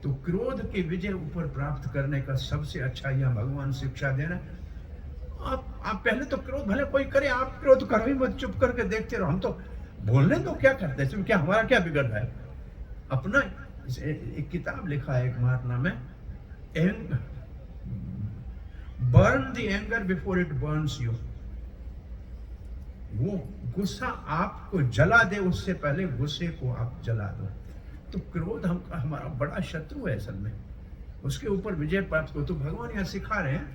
तो क्रोध के विजय ऊपर प्राप्त करने का सबसे अच्छा यह भगवान शिक्षा देना। आप पहले तो क्रोध भले कोई करे, आप क्रोध करो ही मत, चुप करके देखते रहो। हम तो बोलने तो क्या करते हैं, क्या हमारा क्या बिगड़ रहा है? अपना एक किताब लिखा है एक महात्मा में, burn the anger before it Burns you. वो गुस्सा आपको जला दे उससे पहले गुस्से को आप जला दो। तो क्रोध हमारा बड़ा शत्रु है असल में, उसके ऊपर विजय प्राप्त हो। तो भगवान यहाँ सिखा रहे हैं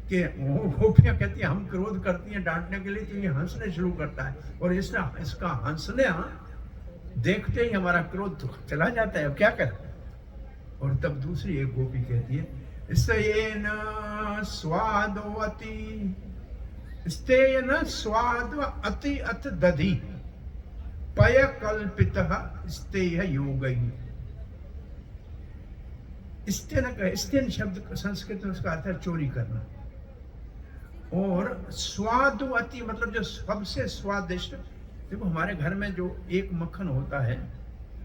कि वो गोपियां कहती है हम क्रोध करती हैं डांटने के लिए, तो ये हंसने शुरू करता है, और इसका हंसने देखते ही हमारा क्रोध तो चला जाता है। अब क्या कर? और तब दूसरी एक गोपी कहती है, स्तेयन स्वादवती, स्तेयन स्वाद अति अत दधि पय कल्पितः स्तेय योगई। स्तेन शब्द संस्कृत में उसका अर्थ है चोरी करना, और स्वाद अति मतलब जो सबसे स्वादिष्ट। देखो हमारे घर में जो एक मक्खन होता है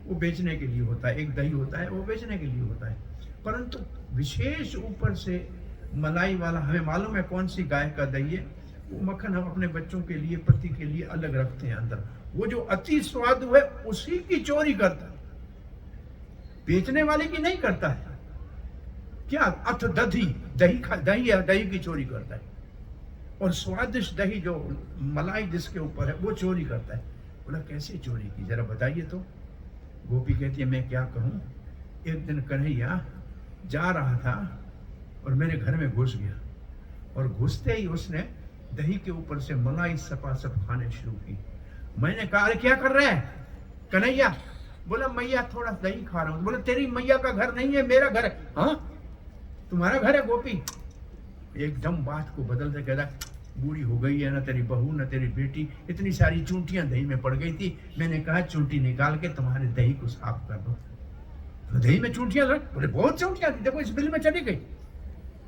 वो बेचने के लिए होता है, एक दही होता है वो बेचने के लिए होता है, परंतु विशेष ऊपर से मलाई वाला हमें मालूम है कौन सी गाय का दही है, वो मक्खन हम अपने बच्चों के लिए, पति के लिए अलग रखते हैं अंदर। वो जो अति स्वाद है उसी की चोरी करता है, बेचने वाले की नहीं करता है। क्या? अथ दधी, दही की चोरी करता है, और स्वादिष्ट दही जो मलाई जिसके ऊपर है वो चोरी करता है। बोला कैसे चोरी की, जरा बताइए तो। गोपी कहती है मैं क्या कहूँ, एक दिन कन्हैया जा रहा था और मेरे घर में घुस गया, और घुसते ही उसने दही के ऊपर से मलाई सपासप खाने शुरू की। मैंने कहा अरे क्या कर रहे हैं कन्हैया? बोला मैया थोड़ा दही खा रहा हूँ। बोला तेरी मैया का घर नहीं है, मेरा घर है। हाँ तुम्हारा घर है गोपी? एकदम बात को बदल के कहता, बूढ़ी हो गई है ना तेरी बहू ना तेरी बेटी, इतनी सारी चूंटियां दही में पड़ गई थी, मैंने कहा चूंटी निकाल के तुम्हारे दही को साफ कर दो। तो दही में चूंटियां लग, बोले बहुत चूंटियां थी, देखो इस बिल में चली गई।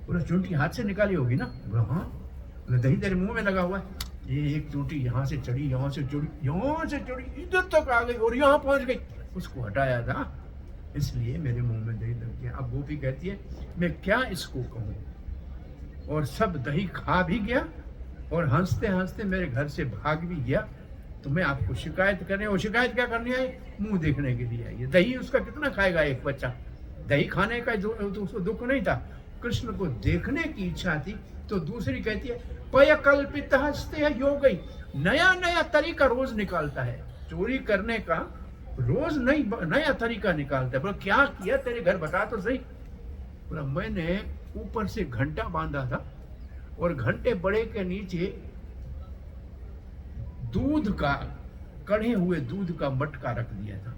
बोला चूंटी हाथ से निकाली होगी ना? बोला हाँ। बोले दही तेरे मुंह में लगा हुआ है, ये एक चूंटी यहाँ से चढ़ी, यहाँ से चढ़ी, यहाँ से चढ़ी, इधर तक आ गई और यहाँ पहुंच गई, उसको हटाया था इसलिए मेरे मुंह में दही लग गया। अब गोपी कहती है मैं क्या इसको कहूँ, और सब दही खा भी गया और हंसते हंसते मेरे घर से भाग भी गया। तो मैं आपको शिकायत करने, और शिकायत क्या करनी आई? मुंह देखने के लिए आई है। दही उसका कितना खाएगा एक बच्चा? दही खाने का तो उसको दुख नहीं था, कृष्ण को देखने की इच्छा थी। तो दूसरी कहती है पय कल्पित हंसते है योग गई, नया नया तरीका रोज निकालता है चोरी करने का, रोज नया तरीका निकालता है। बोला क्या किया तेरे घर, बता तो सही। बोला मैंने ऊपर से घंटा बांधा था और घंटे बड़े के नीचे दूध का, कढ़े हुए दूध का मटका रख दिया था।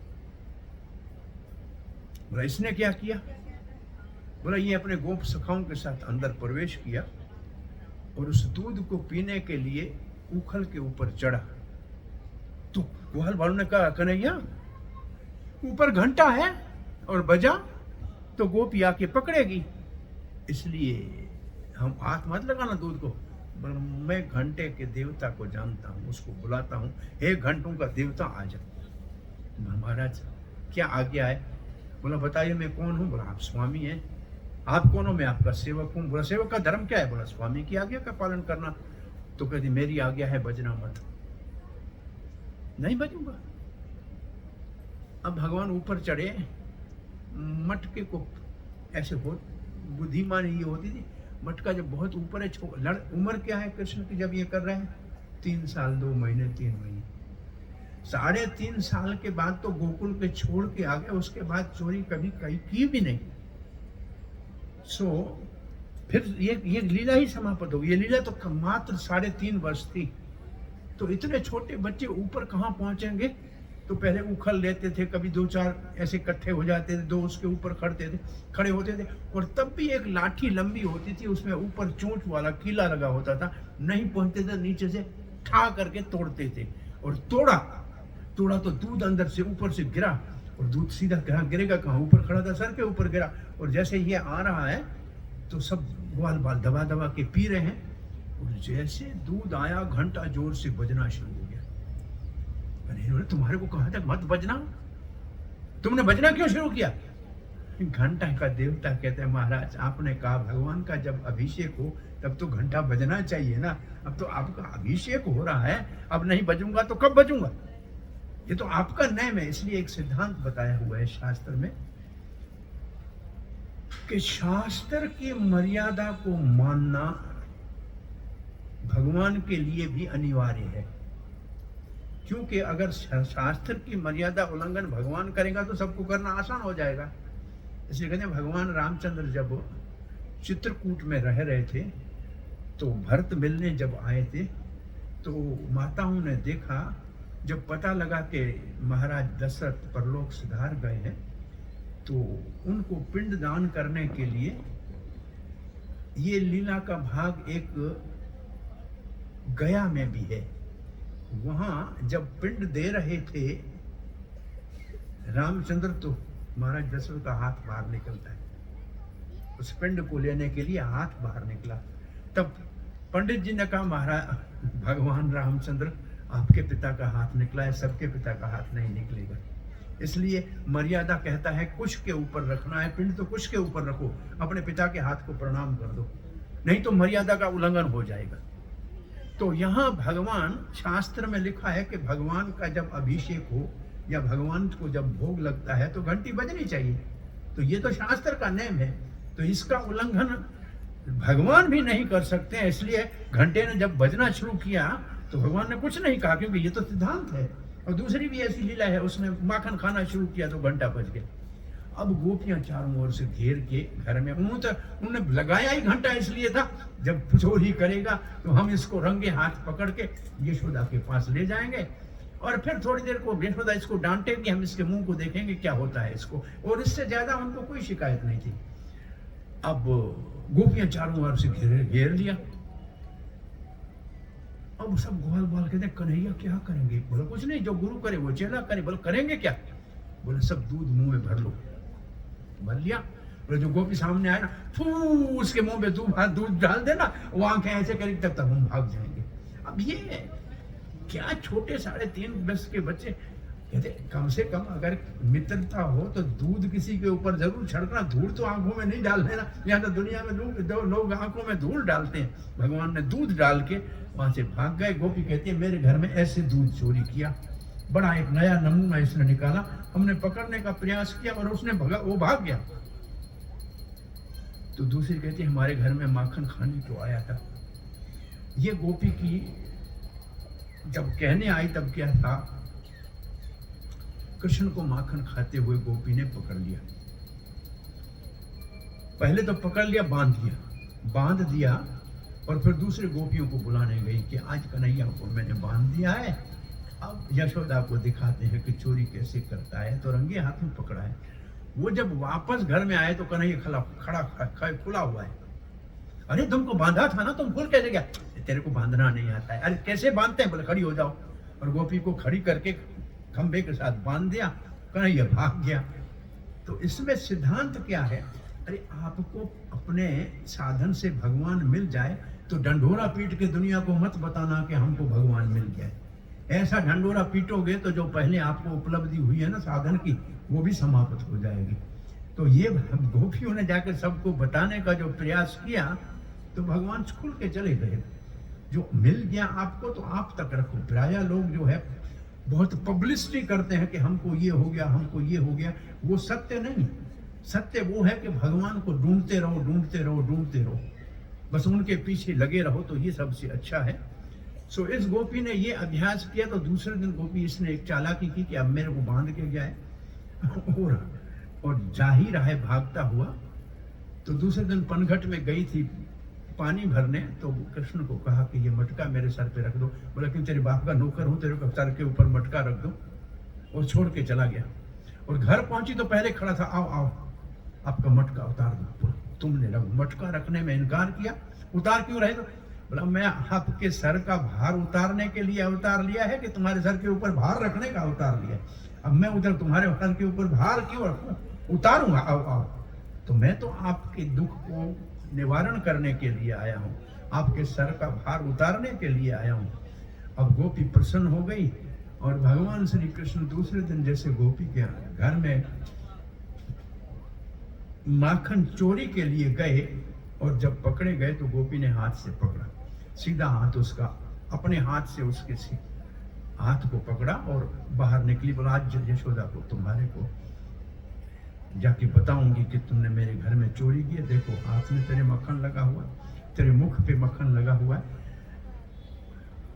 बोला इसने क्या किया? बोला ये अपने गोप सखाओं के साथ अंदर प्रवेश किया और उस दूध को पीने के लिए उखल के ऊपर चढ़ा। तो ग्वाल वालों ने कहा कन्हैया ऊपर घंटा है और बजा तो गोपी आके पकड़ेगी, इसलिए हम हाथ मत लगाना दूध को। बोला मैं घंटे के देवता को जानता हूँ, उसको बुलाता हूँ, हे घंटों का देवता आ जा। महाराज क्या आज्ञा है? बोला बताइए मैं कौन हूँ? बोला आप स्वामी हैं। आप कौन हो? मैं आपका सेवक हूँ। बोला सेवक का धर्म क्या है? बोला स्वामी की आज्ञा का पालन करना। तो कहती मेरी आज्ञा है बजना मत। नहीं बजूंगा। अब भगवान ऊपर चढ़े, मटके को ऐसे हो, बुद्धिमान ये होती थी, मटका जब बहुत ऊपर है, उम्र क्या है कृष्ण की जब ये कर रहे हैं? 3 साल 2 महीने 3 महीने। 3.5 साल के बाद तो गोकुल के छोड़ के आ गए, उसके बाद चोरी कभी कहीं की भी नहीं। फिर ये लीला ही समाप्त हो गई। ये लीला तो मात्र 3.5 वर्ष थी। तो इतने छोटे बच्चे ऊपर कहाँ पहुंचेंगे? तो पहले उखल लेते थे, कभी 2-4 ऐसे इकट्ठे हो जाते थे, 2 उसके ऊपर खड़े होते थे, और तब भी एक लाठी लंबी होती थी, उसमें ऊपर चोंच वाला कीला लगा होता था। नहीं पहुंचते थे, नीचे से ठा करके तोड़ते थे, और तोड़ा तो दूध अंदर से ऊपर से गिरा, और दूध सीधा कहाँ गिरेगा? कहाँ? ऊपर खड़ा था, सर के ऊपर गिरा। और जैसे ये आ रहा है तो सब ग्वाल बाल दबा दबा के पी रहे हैं, और जैसे दूध आया घंटा जोर से बजना शुरू हो गया। इन्होंने तुम्हारे को कहा था मत बजना, तुमने बजना क्यों शुरू किया? घंटा का देवता कहते हैं महाराज आपने कहा भगवान का जब अभिषेक हो तब तो घंटा बजना चाहिए ना। अब तो आपका अभिषेक हो रहा है, अब नहीं बजूंगा तो कब बजूंगा? ये तो आपका नियम है। इसलिए एक सिद्धांत बताया हुआ है शास्त्र में कि शास्त्र की मर्यादा को मानना भगवान के लिए भी अनिवार्य है। क्योंकि अगर शास्त्र की मर्यादा उल्लंघन भगवान करेगा तो सबको करना आसान हो जाएगा। इसलिए कहते हैं भगवान रामचंद्र जब चित्रकूट में रह रहे थे तो भरत मिलने जब आए थे तो माताओं ने देखा, जब पता लगा कि महाराज दशरथ परलोक सिधार गए हैं तो उनको पिंड दान करने के लिए ये लीला का भाग एक गया में भी है। वहां जब पिंड दे रहे थे रामचंद्र तो महाराज दशरथ का हाथ बाहर निकलता है, उस पिंड को लेने के लिए हाथ बाहर निकला। तब पंडित जी ने कहा महाराज भगवान रामचंद्र आपके पिता का हाथ निकला है, सबके पिता का हाथ नहीं निकलेगा। इसलिए मर्यादा कहता है कुछ के ऊपर रखना है पिंड, तो कुछ के ऊपर रखो, अपने पिता के हाथ को प्रणाम कर दो, नहीं तो मर्यादा का उल्लंघन हो जाएगा। तो यहाँ भगवान शास्त्र में लिखा है कि भगवान का जब अभिषेक हो या भगवान को जब भोग लगता है तो घंटी बजनी चाहिए। तो ये तो शास्त्र का नियम है, तो इसका उल्लंघन भगवान भी नहीं कर सकते। इसलिए घंटे ने जब बजना शुरू किया तो भगवान ने कुछ नहीं कहा, क्योंकि ये तो सिद्धांत है। और दूसरी भी ऐसी लीला है, उसने माखन खाना शुरू किया तो घंटा बज गया। अब गोपियां चारों ओर से घेर के घर में, उन्होंने लगाया ही घंटा इसलिए था जब चोरी करेगा तो हम इसको रंगे हाथ पकड़ के यशोदा के पास ले जाएंगे, और फिर थोड़ी देर को यशोदा इसको डांटेगी, हम इसके मुंह को देखेंगे क्या होता है इसको। और इससे ज्यादा उनको कोई शिकायत नहीं थी। अब गोपियां चारों ओर से घेर लिया। अब सब ग्वाल बाल कहते कन्हैया क्या करेंगे? बोले कुछ नहीं, जो गुरु करे वो चेला करे। बोले करेंगे क्या? बोले सब दूध मुंह में भर लो। भर लिया। बोले जो गोपी सामने आए ना, फू उसके मुंह में दूध डाल देना, वो आंखें ऐसे करेंगे तब तक हम भाग जाएंगे। अब ये क्या छोटे 3.5 वर्ष के बच्चे कहते कम से कम अगर मित्रता हो तो दूध किसी के ऊपर जरूर छिड़कना, धूल तो आंखों में नहीं डाल देना। यहाँ तो दुनिया में लोग आंखों में धूल डालते हैं, भगवान ने दूध डाल के वहां से भाग गए। गोपी कहती है मेरे घर में ऐसे दूध चोरी किया, बड़ा एक नया नमूना इसने निकाला, हमने पकड़ने का प्रयास किया और उसने वो भाग गया। तो दूसरी कहती है हमारे घर में माखन खाने को आया था। ये गोपी की जब कहने आई तब क्या था, कृष्ण को माखन खाते हुए गोपी ने पकड़ लिया। पहले तो पकड़ लिया, बांध दिया और फिर दूसरे गोपियों को बुलाने गई कि आज कन्हैया को मैंने बांध दिया है, अब यशोदा को दिखाते हैं कि चोरी कैसे करता है। तो रंगे हाथ में पकड़ा है। वो जब वापस घर में आए तो कन्हैया खड़ा खुला हुआ है। अरे तुमको बांधा था ना, तुम खुल कैसे गया? तेरे को बांधना नहीं आता है। अरे कैसे बांधते हैं? बोले खड़ी हो जाओ। और गोपी को खड़ी करके खंबे के साथ बांध दिया, कन्हैया भाग गया। तो इसमें सिद्धांत क्या है? अरे आपको अपने साधन से भगवान मिल जाए तो डंडोरा पीट के दुनिया को मत बताना कि हमको भगवान मिल गया। ऐसा डंडोरा पीटोगे तो जो पहले आपको उपलब्धि हुई है ना साधन की, वो भी समाप्त हो जाएगी। तो ये गोपियों ने जाकर सबको बताने का जो प्रयास किया तो भगवान खुल के चले गए। जो मिल गया आपको तो आप तक रखो। प्राय लोग जो है बहुत पब्लिसिटी करते हैं कि हमको ये हो गया, हमको ये हो गया। वो सत्य नहीं। सत्य वो है कि भगवान को ढूंढते रहो, ढूंढते रहो, ढूंढते रहो, बस उनके पीछे लगे रहो, तो ये सबसे अच्छा है। सो इस गोपी ने ये अभ्यास किया। तो दूसरे दिन गोपी इसने एक चालाकी की कि अब मेरे को बांध के जाए और जा ही रहा है भागता हुआ। तो दूसरे दिन पनघट में गई थी पानी भरने, तो कृष्ण को कहा कि ये मटका मेरे सर पे रख दो। बोला कि तेरे बाप का नौकर हूं, तेरे को सर के ऊपर मटका रख दो। और छोड़ के चला गया। और घर पहुंची तो पहले खड़ा था, आओ आओ आपका मटका उतार दो। तुमने मटका रखने में इनकार किया, उतार क्यों रहे? तो बोला मैं आपके सर का भार उतारने के लिए अवतार लिया है कि तुम्हारे सर के ऊपर भार रखने का अवतार लिया है? अब मैं उधर तुम्हारे सर के ऊपर भार क्यों रखूं? उतारूंगा, आओ आओ। तो मैं तो आपके दुख को निवारण करने के लिए आया हूँ, आपके सर का भार उतारने के लिए आया हूँ। अब गोपी प्रसन्न हो गई और भगवान श्री कृष्ण दूसरे दिन जैसे गोपी के घर में माखन चोरी के लिए गए, और जब पकड़े गए तो गोपी ने हाथ से पकड़ा, सीधा हाथ उसका, अपने हाथ से उसके हाथ को पकड़ा और बाहर निकली। बोला आज यशोदा को, तुम्हारे को जाके बताऊंगी कि तुमने मेरे घर में चोरी की है। देखो हाथ में तेरे मक्खन लगा हुआ, तेरे मुख पे मक्खन लगा हुआ है।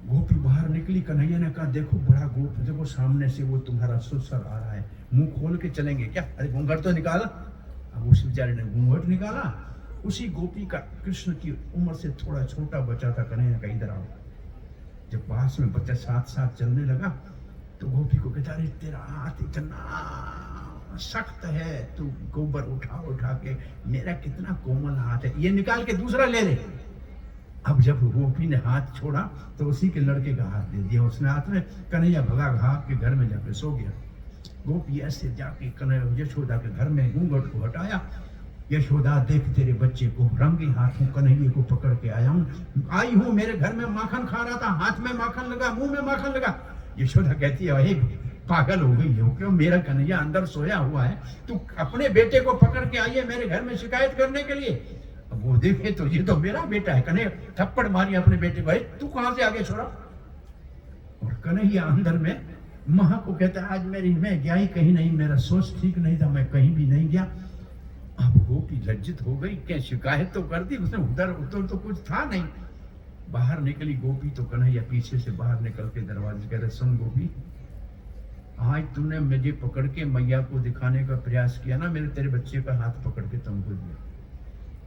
गोपी बाहर निकली। कन्हैया ने कहा देखो बड़ा गोप, देखो सामने से वो तुम्हारा ससुर आ रहा है, मुंह खोल के चलेंगे क्या? अरे घूंघट तो निकाला। अब उस बेचारे ने घूंघट निकाला। उसी गोपी का, कृष्ण की उम्र से थोड़ा छोटा बच्चा था, कन्हैया का इधर आओ। जब पास में बच्चा साथ साथ चलने लगा तो गोपी को कहता अरे तेरा हाथ इतना सख्त है, तू गोबर उठा उठा के, मेरा कितना कोमल हाथ है, ये निकाल के दूसरा ले ले। अब जब गोपी ने हाथ छोड़ा तो उसी के लड़के का हाथ दे दिया उसने हाथ में। कन्हैया भगा भाग के घर में जाके सो गया। गोपी ऐसे जाके कन्हैया यशोदा के घर में घूंघट को हटाया। यशोदा देख तेरे बच्चे को, रंगे हाथों कन्हैया को पकड़ के आया हूँ, आई हूँ, मेरे घर में माखन खा रहा था, हाथ में माखन लगा, मुंह में माखन लगा। यशोदा कहती है अरे पागल हो गई हो क्यों? मेरा कन्हैया अंदर सोया हुआ है, तू अपने बेटे को पकड़ के आई है मेरे घर में शिकायत करने के लिए? अब वो देखे तो ये तो मेरा बेटा है। कन्हैया थप्पड़ मारी अपने बेटे को, तू कहां से आगे छोड़ा? और कन्हैया अंदर में मां को कहता है आज मैं गया ही कहीं नहीं, मेरा सोच ठीक नहीं था, मैं कहीं भी नहीं गया। अब गोपी लज्जित हो गई, क्या शिकायत तो कर दी उसने, उधर तो कुछ था नहीं। बाहर निकली गोपी तो कन्हैया पीछे से बाहर निकल के दरवाजे कह रहे सुन गोपी, आज तुमने मुझे पकड़ के मैया को दिखाने का प्रयास किया ना, मेरे तेरे बच्चे का हाथ पकड़ के तुमको दिया,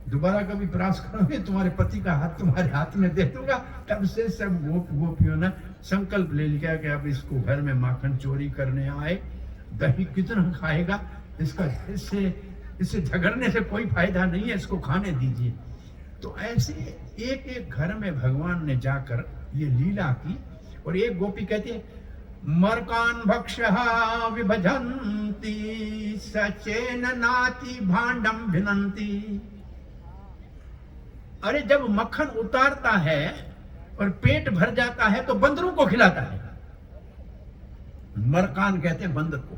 दोबारा कभी प्रयास करोगे तुम्हारे पति का हाथ तुम्हारे हाथ में दे दूंगा। तब से सब गोपियों ने संकल्प ले लिया कि अब इसको घर में माखन चोरी करने आए, दही कितना खाएगा, इससे झगड़ने से कोई फायदा नहीं है, इसको खाने दीजिए। तो ऐसे एक एक घर में भगवान ने जाकर ये लीला की। और एक गोपी कहती है मर्कान भक्षः विभजन्ति सचेन नाति भांडम भिनन्ति। अरे जब मक्खन उतारता है और पेट भर जाता है तो बंदरों को खिलाता है। मरकान कहते हैं बंदर को।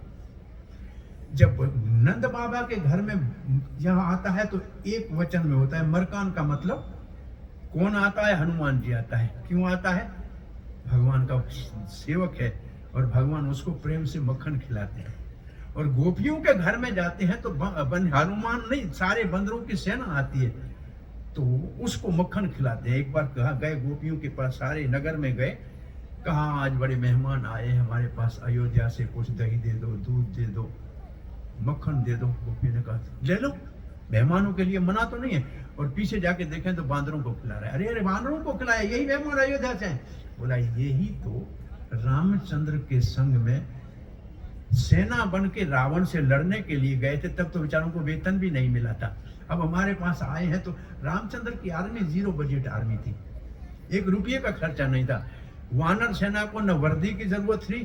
जब नंद बाबा के घर में यहां आता है तो एक वचन में होता है मरकान का मतलब कौन आता है? हनुमान जी आता है। क्यों आता है? भगवान का सेवक है और भगवान उसको प्रेम से मक्खन खिलाते हैं। और गोपियों के घर में जाते हैं तो हनुमान नहीं, सारे बंदरों की सेना आती है तो उसको मक्खन खिलाते हैं। एक बार कहा गए गोपियों के पास, सारे नगर में गए, कहा आज बड़े मेहमान आए हमारे पास अयोध्या से, कुछ दही दे दो, दूध दे दो, मक्खन दे दो। गोपी ने कहा ले लो, मेहमानों के लिए मना तो नहीं है। और पीछे जाके देखें तो बांदरों को खिला रहा है। अरे अरे बांदरों को खिलाया, यही मेहमान अयोध्या से हैं। बोला यही तो रामचंद्र के संग में सेना बन के रावण से लड़ने के लिए गए थे, तब तो बेचारों को वेतन भी नहीं मिला था। अब हमारे पास आए हैं तो रामचंद्र की आर्मी 0 बजट आर्मी थी, 1 रुपये का खर्चा नहीं था। वानर सेना को न वर्दी की जरूरत थी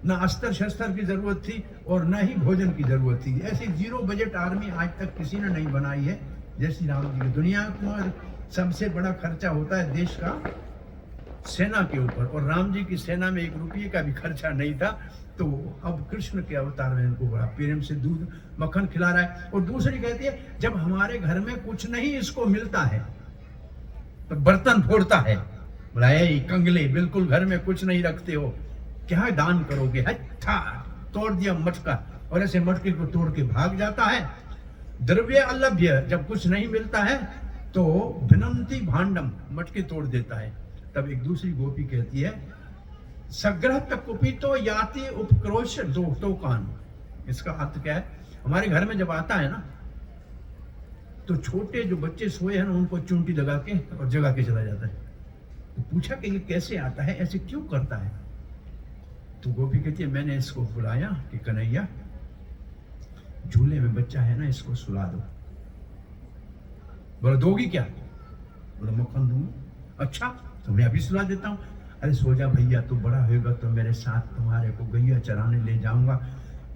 ना अस्त्र शस्त्र की जरूरत थी और ना ही भोजन की जरूरत थी। ऐसी जीरो बजट आर्मी आज तक किसी ने नहीं बनाई है जैसी राम जी की। दुनिया में सबसे बड़ा खर्चा होता है देश का सेना के ऊपर, और राम जी की सेना में 1 रुपये का भी खर्चा नहीं था। तो अब कृष्ण के अवतार में इनको बड़ा प्रेम से दूध मक्खन खिला रहा है। और दूसरी कहती है, जब हमारे घर में कुछ नहीं इसको मिलता है तो बर्तन फोड़ता है। बोला, ए कंगले, बिल्कुल घर में कुछ नहीं रखते हो, क्या दान करोगे? अच्छा, तोड़ दिया मटका, और ऐसे मटके को तोड़ के भाग जाता है। द्रव्य अलभ्य, जब कुछ नहीं मिलता है तो विनंती भांडम, मटके तोड़ देता है। तब एक दूसरी गोपी कहती है, सग्रह कुपितो याति उपक्रोश दो कान। इसका अर्थ क्या है? हमारे घर में जब आता है ना तो छोटे जो बच्चे सोए हैं ना उनको चूंटी लगा के और जगा के चला जाता है। तो पूछा कि ये कैसे आता है, ऐसे क्यों करता है? तो गोपी कहती है, मैंने इसको बुलाया कि कन्हैया, झूले में बच्चा है ना, इसको सुला दो। बोला, दोगी क्या? बोला, मक्खन दूंगा। अच्छा, तो मैं अभी सुला देता हूँ। अरे सो जा भैया, तू बड़ा होगा तो मेरे साथ तुम्हारे को गैया चराने ले जाऊंगा।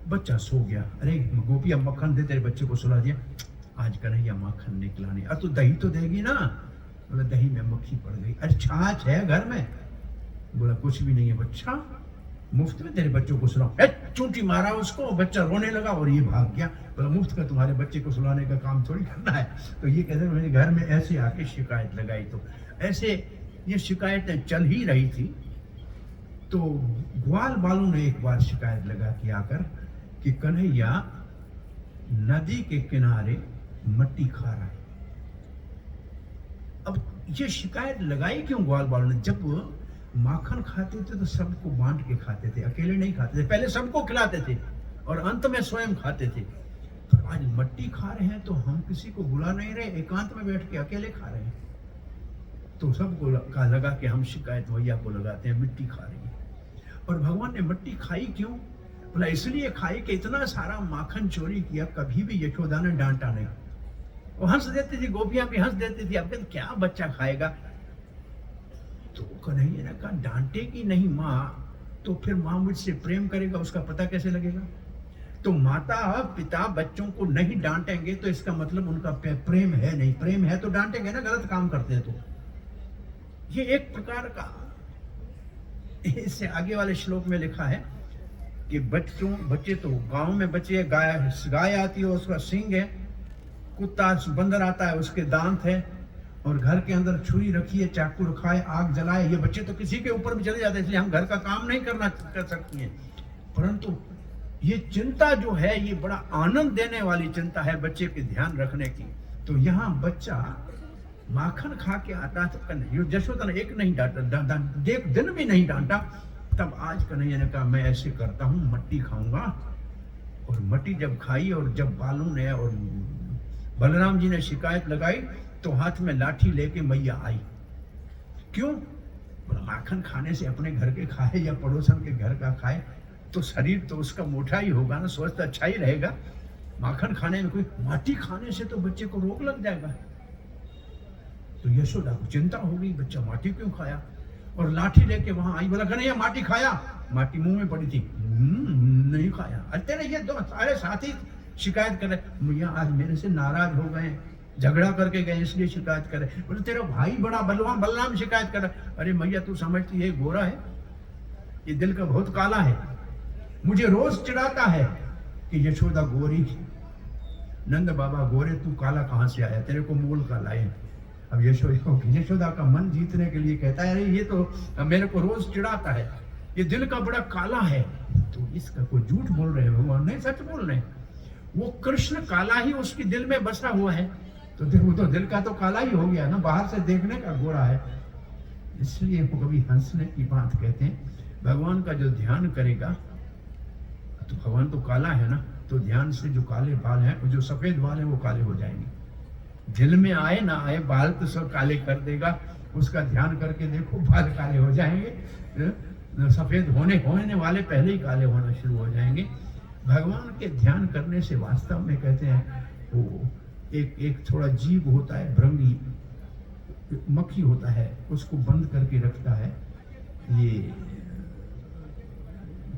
बच्चा सो गया। अरे गोपी, अब मक्खन दे, तेरे बच्चे को सुला दिया। आज कन्हैया मक्खन निकला नहीं। अब तो दही तो देगी ना? बोला, दही में मक्खी पड़ गई। अरे छाछ है घर में? बोला, कुछ भी नहीं है बच्चा, मुफ्त में तेरे बच्चों को सुलाओ। चूंटी मारा उसको, बच्चा रोने लगा और ये भाग गया। बोला, मुफ्त का तुम्हारे बच्चे को सुलाने का काम थोड़ी करना है। तो ये कहते हैं, मेरे घर में ऐसे आके शिकायत लगाई। तो ऐसे ये शिकायतें चल ही रही थी। तो ग्वाल बालों ने एक बार शिकायत लगा के आकर कि कन्हैया नदी के किनारे मट्टी खा रहा है। अब ये शिकायत लगाई क्यों ग्वाल बालों ने? जब माखन खाते थे तो सबको बांट के खाते थे, अकेले नहीं खाते थे। पहले सबको खिलाते थे और अंत में स्वयं खाते थे। तो आज मट्टी खा रहे हैं तो हम किसी को बुला नहीं रहे, एकांत में बैठ के अकेले खा रहे हैं। तो सबको लगा कि हम शिकायत भैया को लगाते हैं, मिट्टी खा रही है। और भगवान ने मिट्टी खाई क्यों? बोला, इसलिए खाई कि इतना सारा माखन चोरी किया, कभी भी यशोदा ने डांटा नहीं। वो हंस देती थी, गोपियां भी हंस देती थी। अब क्या बच्चा खाएगा? तो कन्हैया ने कहा, डांटेगी नहीं माँ तो फिर माँ मुझसे प्रेम करेगा, उसका पता कैसे लगेगा? तो माता पिता बच्चों को नहीं डांटेंगे तो इसका मतलब उनका प्रेम है नहीं। प्रेम है तो डांटेंगे ना, गलत काम करते हैं तो। ये एक प्रकार का, इससे आगे वाले श्लोक में लिखा है कि बच्चे तो गांव में बच्चे, गाय आती है उसका सींग है, कुत्ता बंदर आता है उसके दांत है, और घर के अंदर छुरी रखी है, चाकू रखा है, आग जलाए। ये बच्चे तो किसी के ऊपर भी चले जाते हैं, इसलिए हम घर का काम नहीं कर सकती हैं। परंतु ये चिंता जो है, ये बड़ा आनंद देने वाली चिंता है बच्चे के ध्यान रखने की। तो यहाँ बच्चा माखन खा के आता तो कन्हैया, यशोदा ने एक नहीं डांटा, एक दिन भी नहीं डांटा। तब आज कन्हैया ने कहा, मैं ऐसे करता हूँ, मट्टी खाऊंगा। और मट्टी जब खाई और जब बालू ने और बलराम जी ने शिकायत लगाई तो हाथ में लाठी लेके मैया आई। क्यों? बोला, माखन खाने से अपने घर के खाए या पड़ोसन के घर का खाए तो शरीर तो उसका मोटा ही होगा ना, स्वस्थ अच्छा ही रहेगा। माखन खाने में कोई, माटी खाने से तो बच्चे को रोग लग जाएगा। तो यशोदा को चिंता हो गई, बच्चा माटी क्यों खाया? और लाठी लेके वहां आई। बोला, कन्हैया माटी खाया? माटी मुंह में पड़ी थी। नहीं खाया। अरे ये दो सारे साथी शिकायत कर रहे, मैया आज मेरे से नाराज हो गए, झगड़ा करके गए इसलिए शिकायत कर रहे। बोले, तेरा भाई बड़ा बलराम शिकायत कर रहा। अरे मैया, तू समझती है गोरा है, ये दिल का बहुत काला है। मुझे रोज चिढ़ाता है कि यशोदा गोरी, नंद बाबा गोरे, तू काला कहां से आया, तेरे को मोल का लाए। अब यशोदा का मन जीतने के लिए कहता है, अरे ये तो मेरे को रोज चिढ़ाता है, ये दिल का बड़ा काला है। तो इसका कोई झूठ बोल रहे हैं भगवान? नहीं, सच बोल रहे हैं। वो कृष्ण काला ही उसके दिल में बसा हुआ है। तो देखो, तो दिल का तो काला ही हो गया ना, बाहर से देखने का गोरा है। इसलिए वो कभी हंसने की बात कहते हैं। भगवान का जो ध्यान करेगा, तो भगवान तो काला है ना, तो ध्यान से जो काले बाल हैं, जो सफेद बाल हैं वो काले हो जाएंगे। दिल में आए ना आए, बाल तो सब काले कर देगा। उसका ध्यान करके देखो, बाल काले हो जाएंगे। सफेद होने वाले पहले ही काले होना शुरू हो जाएंगे। भगवान के ध्यान करने से वास्तव में कहते हैं, वो एक थोड़ा जीव होता है, भृंगी मक्खी होता है, उसको बंद करके रखता है। ये